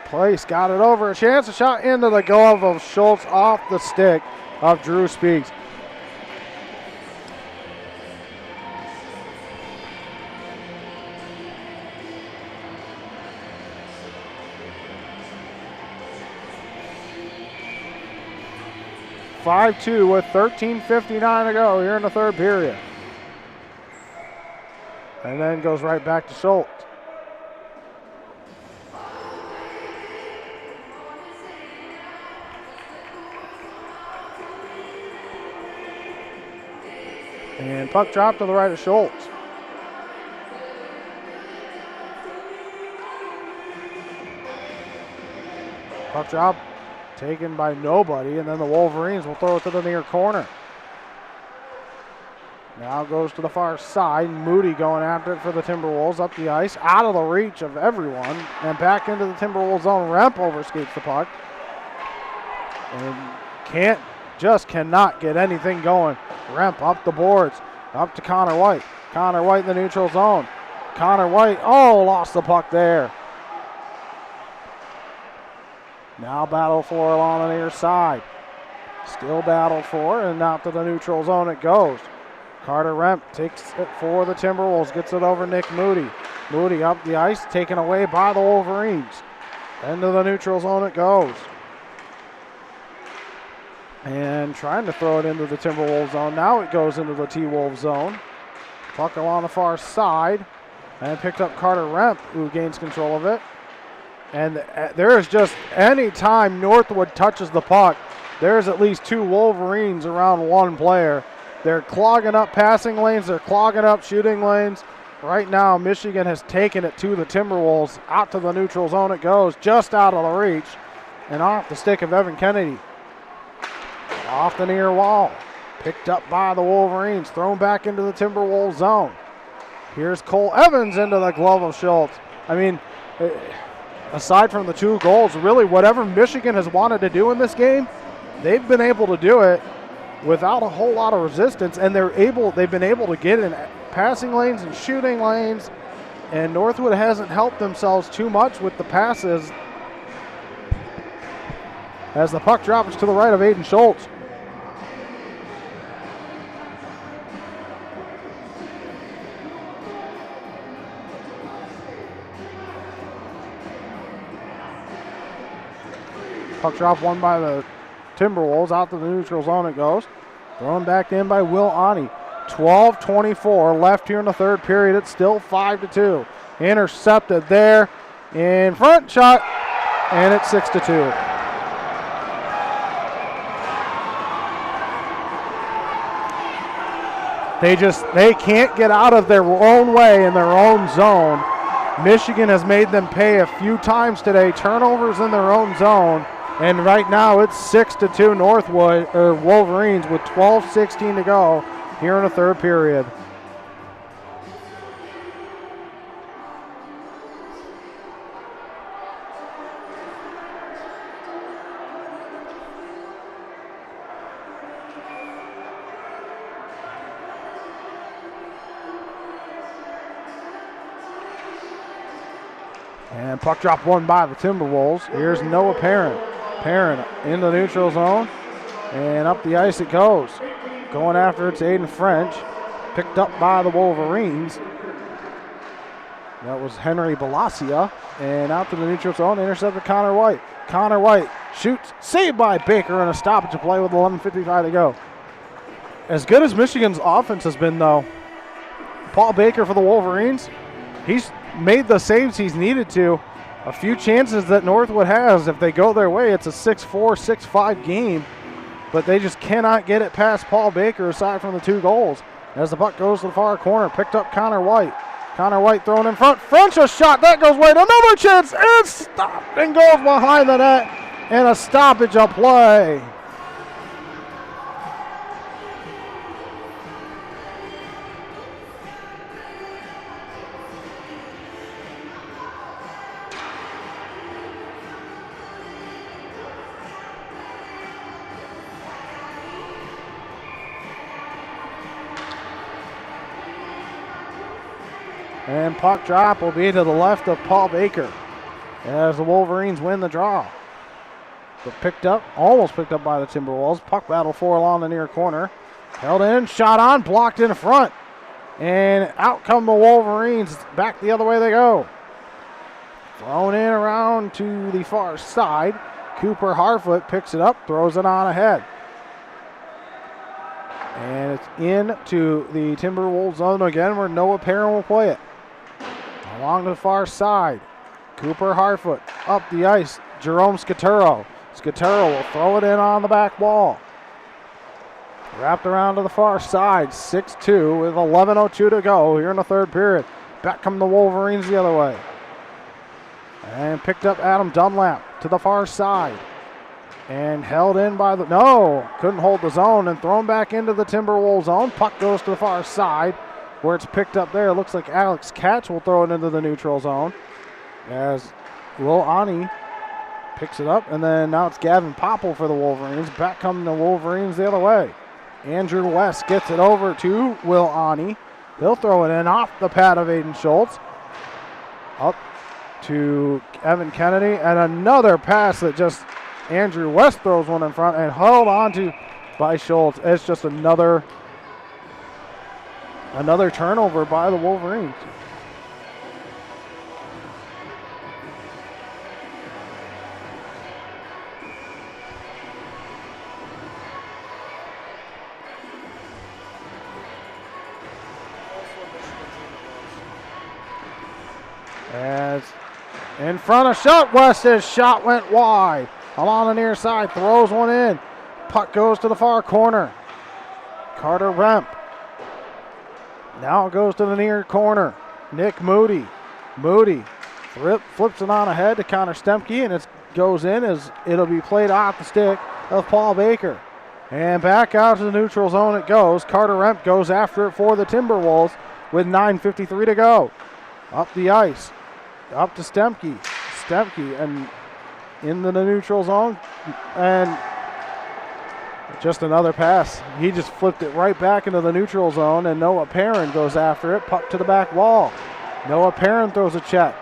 Place got it over. A chance, a shot into the glove of Schultz off the stick of Drew Speaks. (5-2) with 13:59 to go here in the third period. And then goes right back to Schultz. And puck drop to the right of Schultz. Puck drop taken by nobody, and then the Wolverines will throw it to the near corner. Now goes to the far side. Moody going after it for the Timberwolves. Up the ice, out of the reach of everyone. And back into the Timberwolves zone. Remp overskates the puck. And cannot get anything going. Remp up the boards. Up to Connor White. Connor White in the neutral zone. Connor White, lost the puck there. Now battle for along the near side. Still battled for, and out to the neutral zone it goes. Carter Remp takes it for the Timberwolves, gets it over Nick Moody. Moody up the ice, taken away by the Wolverines. Into the neutral zone it goes. And trying to throw it into the Timberwolves zone. Now it goes into the T-Wolves zone. Puck along the far side. And picked up Carter Remp, who gains control of it. And there is just any time Northwood touches the puck, there's at least 2 Wolverines around one player. They're clogging up passing lanes. They're clogging up shooting lanes. Right now, Michigan has taken it to the Timberwolves. Out to the neutral zone it goes, just out of the reach. And off the stick of Evan Kennedy. Off the near wall. Picked up by the Wolverines. Thrown back into the Timberwolves zone. Here's Cole Evans into the glove of Schultz. I mean, aside from the 2 goals, really whatever Michigan has wanted to do in this game, they've been able to do it without a whole lot of resistance, and they've been able to get in passing lanes and shooting lanes, and Northwood hasn't helped themselves too much with the passes as the puck drops to the right of Aiden Schultz. Puck drop won by the Timberwolves. Out to the neutral zone it goes. Thrown back in by Will Ani. 12:24 left here in the third period. It's still 5-2. Intercepted there. In front shot. And it's 6-2. They can't get out of their own way in their own zone. Michigan has made them pay a few times today. Turnovers in their own zone. And right now it's 6-2 Northwood, or Wolverines, with 12:16 to go here in the third period. And puck drop won by the Timberwolves. Here's Noah Perrin. Perrin in the neutral zone, and up the ice it goes. Going after it's Aiden French, picked up by the Wolverines. That was Henry Balasia, and out to the neutral zone, intercepted Connor White. Connor White shoots, saved by Baker, and a stoppage of play with 11:55 to go. As good as Michigan's offense has been, though, Paul Baker for the Wolverines, he's made the saves he's needed to. A few chances that Northwood has, if they go their way, it's a 6-4, 6-5 game. But they just cannot get it past Paul Baker aside from the 2 goals. As the puck goes to the far corner, picked up Connor White. Connor White thrown in front. French a shot, that goes wide. Another chance, and stopped and goes behind the net. And a stoppage of play. And puck drop will be to the left of Paul Baker as the Wolverines win the draw. But almost picked up by the Timberwolves. Puck battle for along the near corner. Held in, shot on, blocked in front. And out come the Wolverines. Back the other way they go. Thrown in around to the far side. Cooper Harfoot picks it up, throws it on ahead. And it's into the Timberwolves zone again where Noah Perrin will play it. Along to the far side, Cooper Harfoot up the ice, Jerome Scaturo. Scaturo will throw it in on the back wall. Wrapped around to the far side, 6-2 with 11:02 to go here in the third period. Back come the Wolverines the other way. And picked up Adam Dunlap to the far side. And held in by couldn't hold the zone and thrown back into the Timberwolves zone. Puck goes to the far side where it's picked up there. It looks like Alex Katz will throw it into the neutral zone as Will Ani picks it up. And then now it's Gavin Popple for the Wolverines. Back come the Wolverines the other way. Andrew West gets it over to Will Ani. He'll throw it in off the pad of Aiden Schultz. Up to Evan Kennedy. And another pass that just Andrew West throws one in front and held on to by Schultz. It's just another turnover by the Wolverines. As in front of shot, West's shot went wide. Along the near side, throws one in. Puck goes to the far corner. Carter Remp. Now it goes to the near corner. Nick Moody. Moody flips it on ahead to Connor Stemke, and it goes in as it'll be played off the stick of Paul Baker. And back out to the neutral zone it goes. Carter Remp goes after it for the Timberwolves with 9:53 to go. Up the ice. Up to Stemke. Stemke and into the neutral zone, and just another pass. He just flipped it right back into the neutral zone, and Noah Perrin goes after it. Puck to the back wall. Noah Perrin throws a check.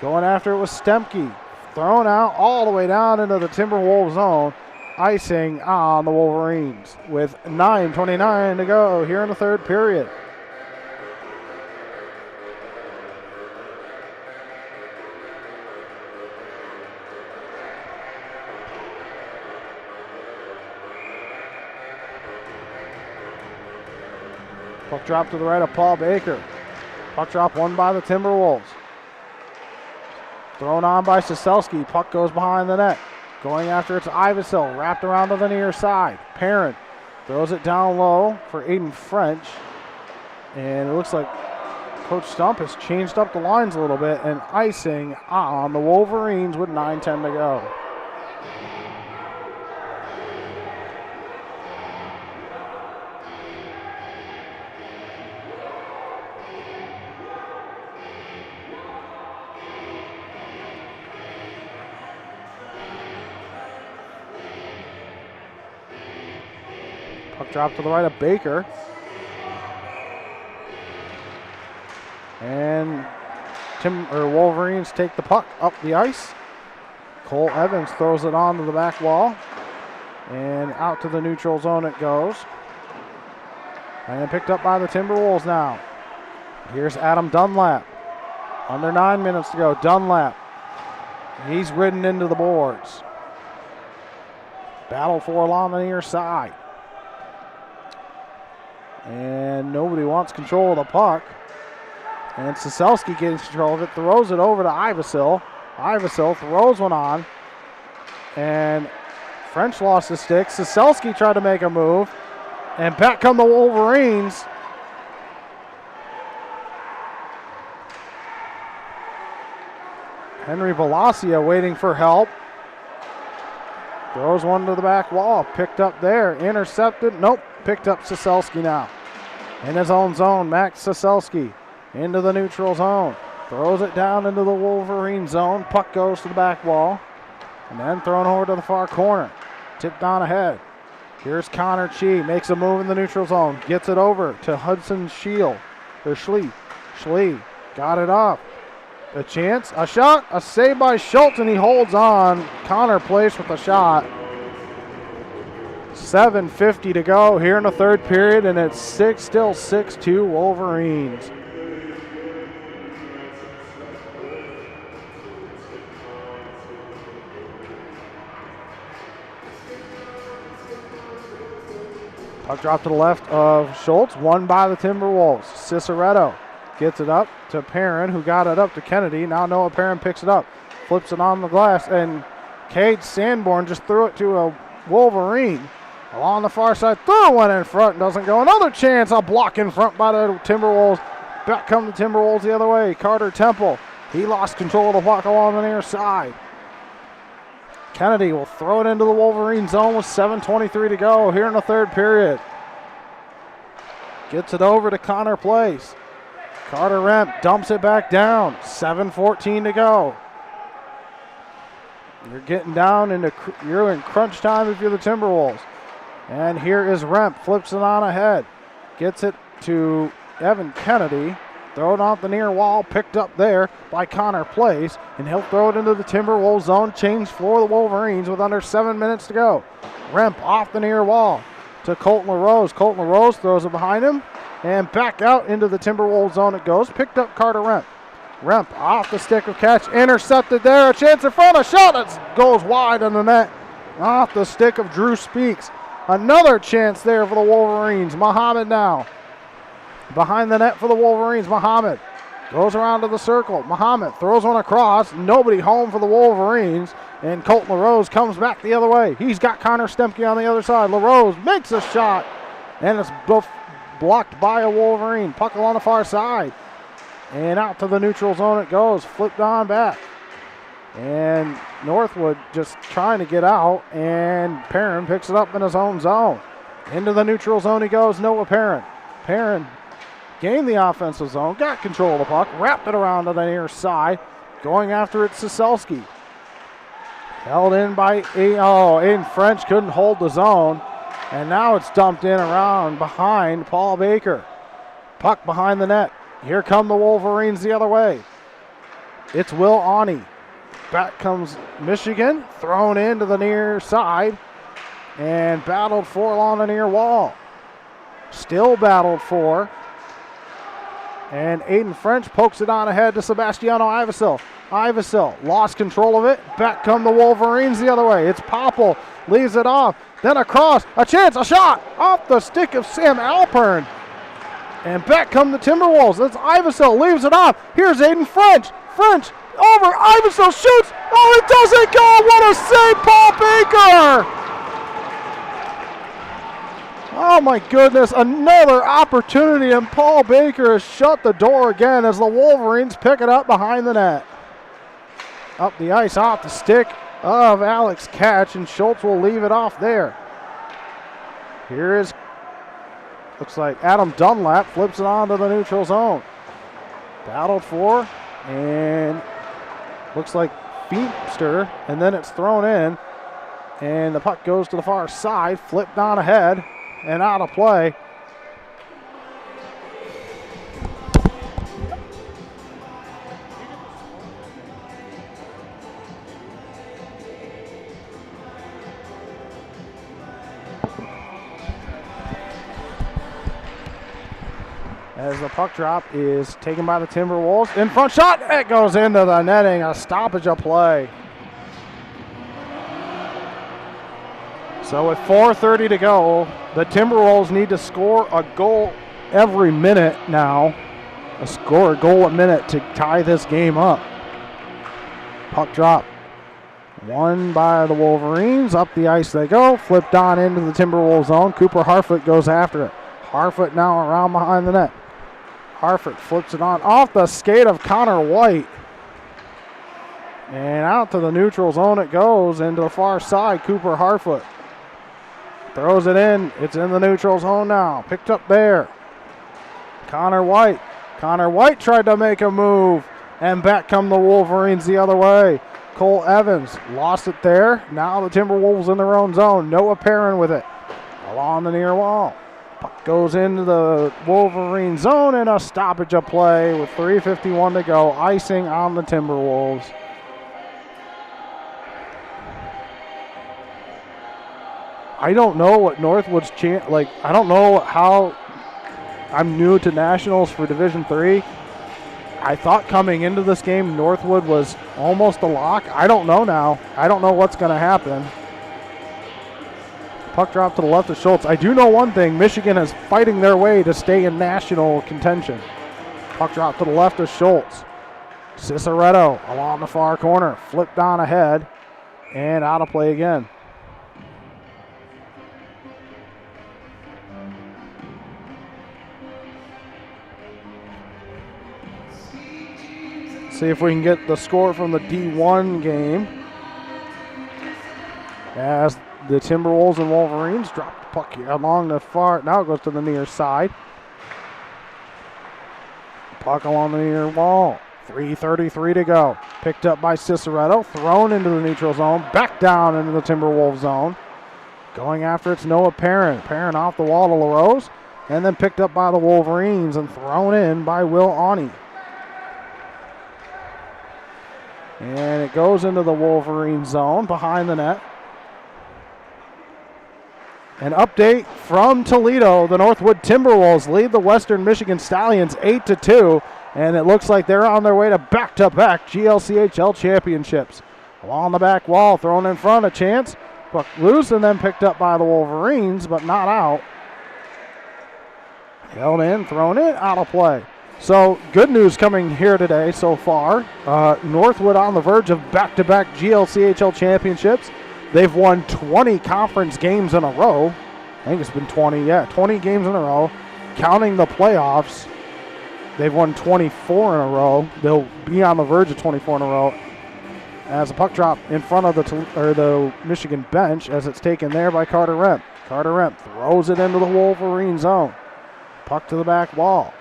Going after it was Stemke. Thrown out all the way down into the Timberwolves zone. Icing on the Wolverines with 9:29 to go here in the third period. Puck drop to the right of Paul Baker. Puck drop won by the Timberwolves. Thrown on by Soselski. Puck goes behind the net. Going after it's Ivesil. Wrapped around to the near side. Perrin throws it down low for Aiden French. And it looks like Coach Stump has changed up the lines a little bit. And icing on the Wolverines with 9:10 to go. Puck drop to the right of Baker. And Wolverines take the puck up the ice. Cole Evans throws it onto the back wall. And out to the neutral zone it goes. And picked up by the Timberwolves now. Here's Adam Dunlap. Under 9 minutes to go. Dunlap. He's ridden into the boards. Battle for along the near side. And nobody wants control of the puck. And Soselski gets control of it, throws it over to Ivesil. Ivesil throws one on. And French lost the stick. Soselski tried to make a move. And back come the Wolverines. Henry Valasia waiting for help. Throws one to the back wall. Picked up there. Intercepted. Nope. Picked up Soselski now. In his own zone, Max Soselski into the neutral zone. Throws it down into the Wolverine zone. Puck goes to the back wall. And then thrown over to the far corner. Tipped on ahead. Here's Connor Chi. Makes a move in the neutral zone. Gets it over to Hudson Schlee. Schlee got it up. A chance, a shot, a save by Schultz, and he holds on. Connor plays with a shot. 7:50 to go here in the third period, and it's still 6-2 Wolverines. Puck drop to the left of Schultz, won by the Timberwolves. Ciceretto gets it up to Perrin, who got it up to Kennedy. Now Noah Perrin picks it up, flips it on the glass, and Cade Sanborn just threw it to a Wolverine. Along the far side, throw one in front, doesn't go. Another chance, a block in front by the Timberwolves. Back come the Timberwolves the other way. Carter Temple, he lost control of the puck along the near side. Kennedy will throw it into the Wolverine zone with 7:23 to go here in the third period. Gets it over to Connor Place. Carter Remp dumps it back down. 7:14 to go. You're getting down you're in crunch time if you're the Timberwolves. And here is Remp, flips it on ahead. Gets it to Evan Kennedy. Throw it off the near wall, picked up there by Connor Place, and he'll throw it into the Timberwolves zone, change for the Wolverines with under 7 minutes to go. Remp off the near wall to Colton LaRose. Colton LaRose throws it behind him, and back out into the Timberwolves zone it goes. Picked up Carter Remp. Remp off the stick of catch, intercepted there, a chance in front, a shot that goes wide on the net. Off the stick of Drew Speaks. Another chance there for the Wolverines. Muhammad now. Behind the net for the Wolverines, Muhammad goes around to the circle. Muhammad throws one across. Nobody home for the Wolverines. And Colton LaRose comes back the other way. He's got Connor Stemke on the other side. LaRose makes a shot. And it's blocked by a Wolverine. Puck along the far side. And out to the neutral zone it goes. Flipped on back. And Northwood just trying to get out. And Perrin picks it up in his own zone. Into the neutral zone he goes. Noah Perrin. Perrin gained the offensive zone, got control of the puck, wrapped it around to the near side, going after it Siselski. Held in by Aiden French, couldn't hold the zone, and now it's dumped in around behind Paul Baker. Puck behind the net. Here come the Wolverines the other way. It's Will Awney. Back comes Michigan, thrown into the near side, and battled for along the near wall. Still battled for. And Aiden French pokes it on ahead to Sebastiano Ivasil. Ivasil lost control of it. Back come the Wolverines the other way. It's Popple. Leaves it off. Then across. A chance. A shot. Off the stick of Sam Alpern. And back come the Timberwolves. That's Ivasil. Leaves it off. Here's Aiden French. French over. Ivasil shoots. Oh, it doesn't go. What a save, Paul Baker. Oh my goodness, another opportunity, and Paul Baker has shut the door again as the Wolverines pick it up behind the net. Up the ice, off the stick of Alex Catch, and Schultz will leave it off there. Here is, looks like Adam Dunlap flips it onto the neutral zone. Battled for, and looks like Feemster, and then it's thrown in, and the puck goes to the far side, flipped on ahead. And out of play. As the puck drop is taken by the Timberwolves. In front shot, it goes into the netting. A stoppage of play. So with 4:30 to go, the Timberwolves need to score a goal every minute now. Score a goal a minute to tie this game up. Puck drop. Won by the Wolverines. Up the ice they go. Flipped on into the Timberwolves zone. Cooper Harfoot goes after it. Harfoot now around behind the net. Harfoot flips it on off the skate of Connor White. And out to the neutral zone it goes. Into the far side, Cooper Harfoot. Throws it in. It's in the neutral zone now. Picked up there. Connor White. Connor White tried to make a move. And back come the Wolverines the other way. Cole Evans lost it there. Now the Timberwolves in their own zone. Noah Perrin with it. Along the near wall. Puck goes into the Wolverine zone and a stoppage of play with 3:51 to go. Icing on the Timberwolves. I don't know what Northwood's chance, I don't know how. I'm new to Nationals for Division III. I thought coming into this game Northwood was almost a lock. I don't know now. I don't know what's going to happen. Puck drop to the left of Schultz. I do know one thing. Michigan is fighting their way to stay in national contention. Puck drop to the left of Schultz. Ciceretto along the far corner. Flipped on ahead and out of play again. See if we can get the score from the D1 game. as the Timberwolves and Wolverines drop the puck here along the far. Now it goes to the near side. Puck along the near wall. 3:33 to go. Picked up by Ciceretto. Thrown into the neutral zone. Back down into the Timberwolves zone. Going after it's Noah Perrin. Perrin off the wall to LaRose. And then picked up by the Wolverines and thrown in by Will Awney. And it goes into the Wolverine zone behind the net. An update from Toledo. The Northwood Timberwolves lead the Western Michigan Stallions 8-2. And it looks like they're on their way to back-to-back GLCHL championships. Along the back wall, thrown in front, a chance. Puck loose and then picked up by the Wolverines, but not out. Held in, thrown in, out of play. So good news coming here today so far. Northwood on the verge of back-to-back GLCHL championships. They've won 20 conference games in a row. I think it's been 20, 20 games in a row. Counting the playoffs, they've won 24 in a row. They'll be on the verge of 24 in a row. As a puck drop in front of the Michigan bench as it's taken there by Carter Remp. Carter Remp throws it into the Wolverine zone. Puck to the back wall.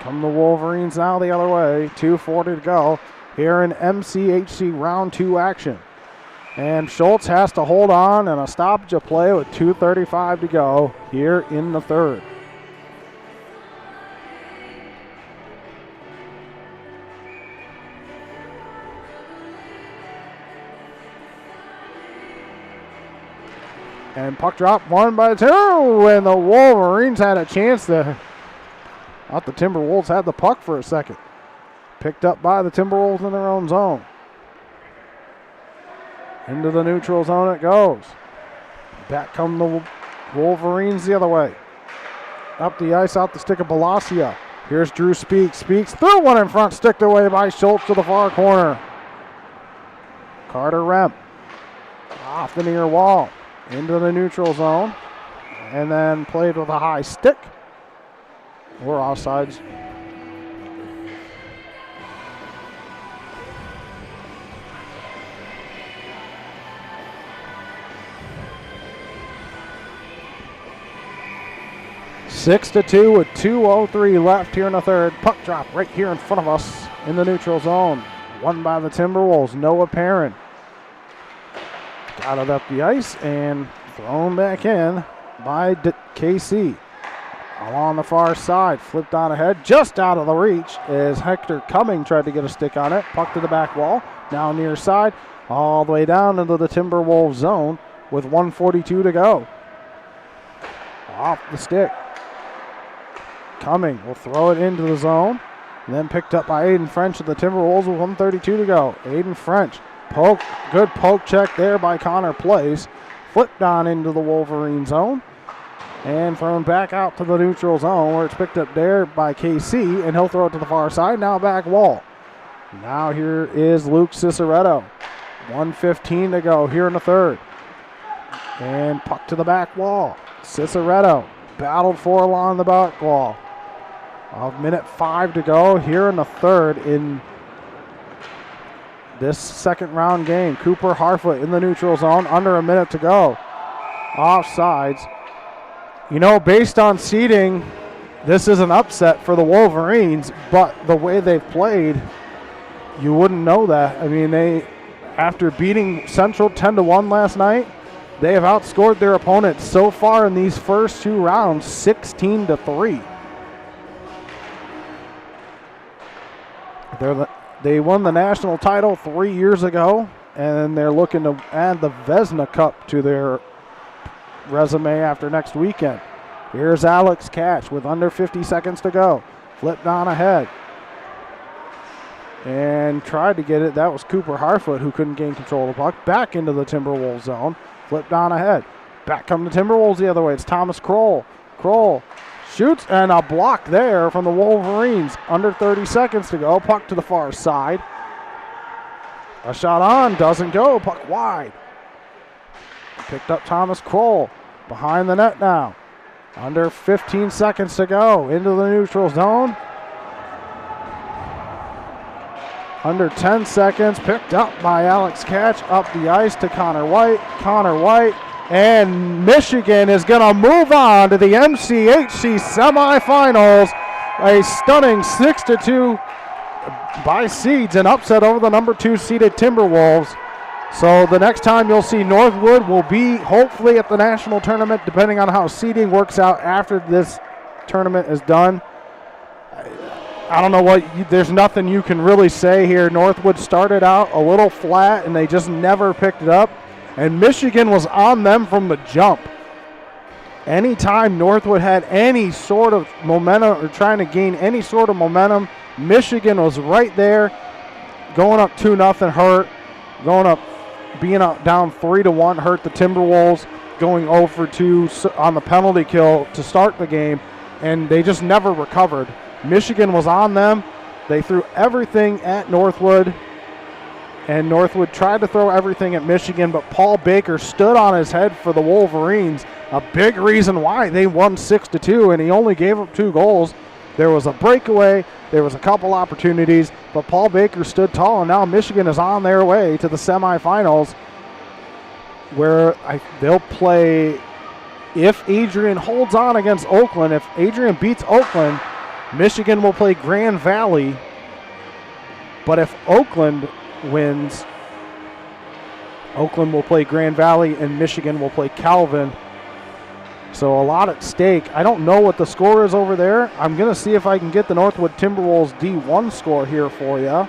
Come the Wolverines now the other way. 2:40 to go here in MCHC round 2 action. And Schultz has to hold on and a stoppage of play with 2:35 to go here in the third. And puck drop won by 2, and the Wolverines had a chance to. Thought the Timberwolves had the puck for a second. Picked up by the Timberwolves in their own zone. Into the neutral zone it goes. Back come the Wolverines the other way. Up the ice, out the stick of Balasia. Here's Drew Speaks. Speaks through one in front, sticked away by Schultz to the far corner. Carter Remp off the near wall. Into the neutral zone. And then played with a high stick. We're offsides. Six to 2 with 2:03 left here in the third. Puck drop right here in front of us in the neutral zone. Won by the Timberwolves. Noah Perrin. Got it up the ice and thrown back in by KC. Along the far side, flipped on ahead, just out of the reach as Hector Cumming tried to get a stick on it. Puck to the back wall, now near side, all the way down into the Timberwolves zone with 1:42 to go. Off the stick. Cumming will throw it into the zone, and then picked up by Aiden French of the Timberwolves with 1:32 to go. Aiden French, good poke check there by Connor Place. Flipped on into the Wolverine zone. And thrown back out to the neutral zone where it's picked up there by KC, and he'll throw it to the far side, now back wall. Now here is Luke Ciceretto. 1:15 to go here in the third. And puck to the back wall. Ciceretto battled for along the back wall. A minute 5 to go here in the third in this second round game. Cooper Harfoot in the neutral zone, under a minute to go. Offsides. You know, based on seeding, this is an upset for the Wolverines, but the way they've played, you wouldn't know that. I mean, after beating Central 10-1 last night, they have outscored their opponents so far in these first 2 rounds 16-3. They won the national title 3 years ago, and they're looking to add the Vesna Cup to their resume after next weekend. Here's Alex Cash with under 50 seconds to go. Flipped on ahead. And tried to get it. That was Cooper Harfoot who couldn't gain control of the puck. Back into the Timberwolves zone. Flipped on ahead. Back come the Timberwolves the other way. It's Thomas Kroll. Kroll shoots, and a block there from the Wolverines. Under 30 seconds to go. Puck to the far side. A shot on. Doesn't go. Puck wide. Picked up Thomas Kroll. Behind the net now. Under 15 seconds to go. Into the neutral zone. Under 10 seconds, picked up by Alex Catch, up the ice to Connor White. And Michigan is going to move on to the MCHC semifinals. A stunning 6-2 by seeds, an upset over the number 2 seeded Timberwolves. So the next time you'll see Northwood will be hopefully at the national tournament, depending on how seeding works out after this tournament is done. I don't know there's nothing you can really say here. Northwood started out a little flat and they just never picked it up. And Michigan was on them from the jump. Anytime Northwood had any sort of momentum or trying to gain any sort of momentum, Michigan was right there. Going up 2-0 hurt. Going up, being up down 3-1 hurt the Timberwolves. Going 0-2 on the penalty kill to start the game. And they just never recovered. Michigan was on them. They threw everything at Northwood. And Northwood tried to throw everything at Michigan, but Paul Baker stood on his head for the Wolverines. A big reason why they won 6-2, and he only gave up 2 goals. There was a breakaway. There was a couple opportunities, but Paul Baker stood tall, and now Michigan is on their way to the semifinals where they'll play, if Adrian holds on against Oakland, if Adrian beats Oakland, Michigan will play Grand Valley. But if Oakland wins, Oakland will play Grand Valley and Michigan will play Calvin. So a lot at stake. I don't know what the score is over there. I'm going to see if I can get the Northwood Timberwolves D1 score here for you.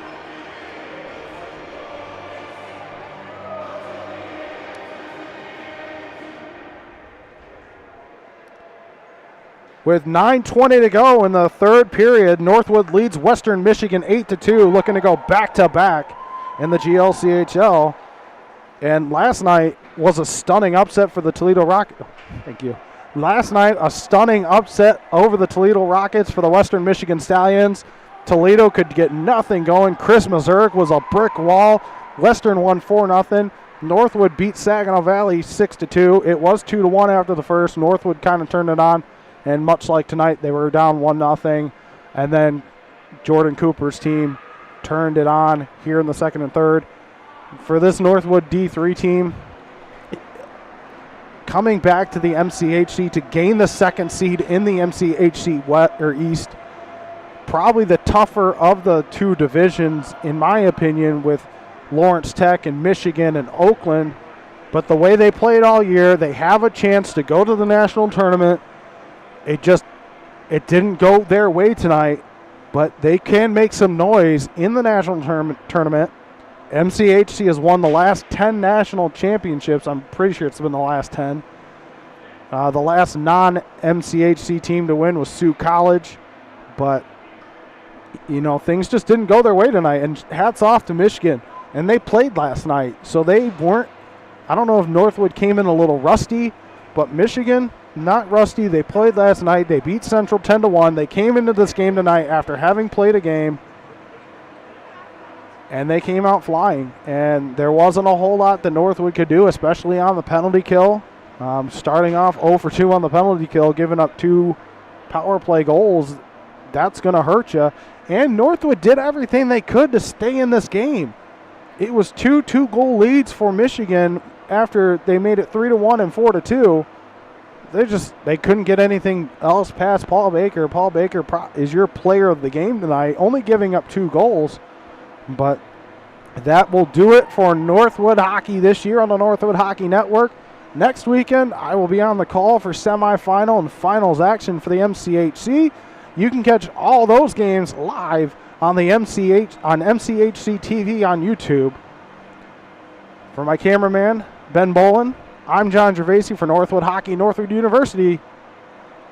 With 9:20 to go in the third period, Northwood leads Western Michigan 8-2, looking to go back-to-back in the GLCHL. And last night was a stunning upset for the Toledo Rockets. Thank you. Last night, a stunning upset over the Toledo Rockets for the Western Michigan Stallions. Toledo could get nothing going. Chris Mazurk was a brick wall. Western won 4-0. Northwood beat Saginaw Valley 6-2. It was 2-1 after the first. Northwood kind of turned it on. And much like tonight, they were down 1-0. And then Jordan Cooper's team turned it on here in the second and third. For this Northwood D3 team, coming back to the MCHC to gain the second seed in the MCHC East, probably the tougher of the two divisions, in my opinion, with Lawrence Tech and Michigan and Oakland. But the way they played all year, they have a chance to go to the national tournament. It didn't go their way tonight, but they can make some noise in the national tournament. MCHC has won the last 10 national championships. I'm pretty sure it's been the last 10. The last non-MCHC team to win was Sioux College, but things just didn't go their way tonight. And hats off to Michigan, and they played last night, so they weren't. I don't know if Northwood came in a little rusty, but Michigan, not rusty. They played last night. They beat Central 10-1. They came into this game tonight after having played a game, and they came out flying. And there wasn't a whole lot that Northwood could do, especially on the penalty kill. Starting off 0-2 on the penalty kill, giving up 2 power play goals. That's going to hurt you. And Northwood did everything they could to stay in this game. It was 2 2-goal leads for Michigan after they made it 3-1 and 4-2. They couldn't get anything else past Paul Baker. Paul Baker is your player of the game tonight, only giving up 2 goals. But that will do it for Northwood Hockey this year on the Northwood Hockey Network. Next weekend, I will be on the call for semifinal and finals action for the MCHC. You can catch all those games live on the MCHC TV on YouTube. For my cameraman, Ben Bolin, I'm John Gervasi for Northwood Hockey, Northwood University.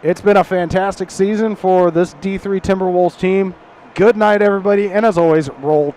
It's been a fantastic season for this D3 Timberwolves team. Good night, everybody, and as always, roll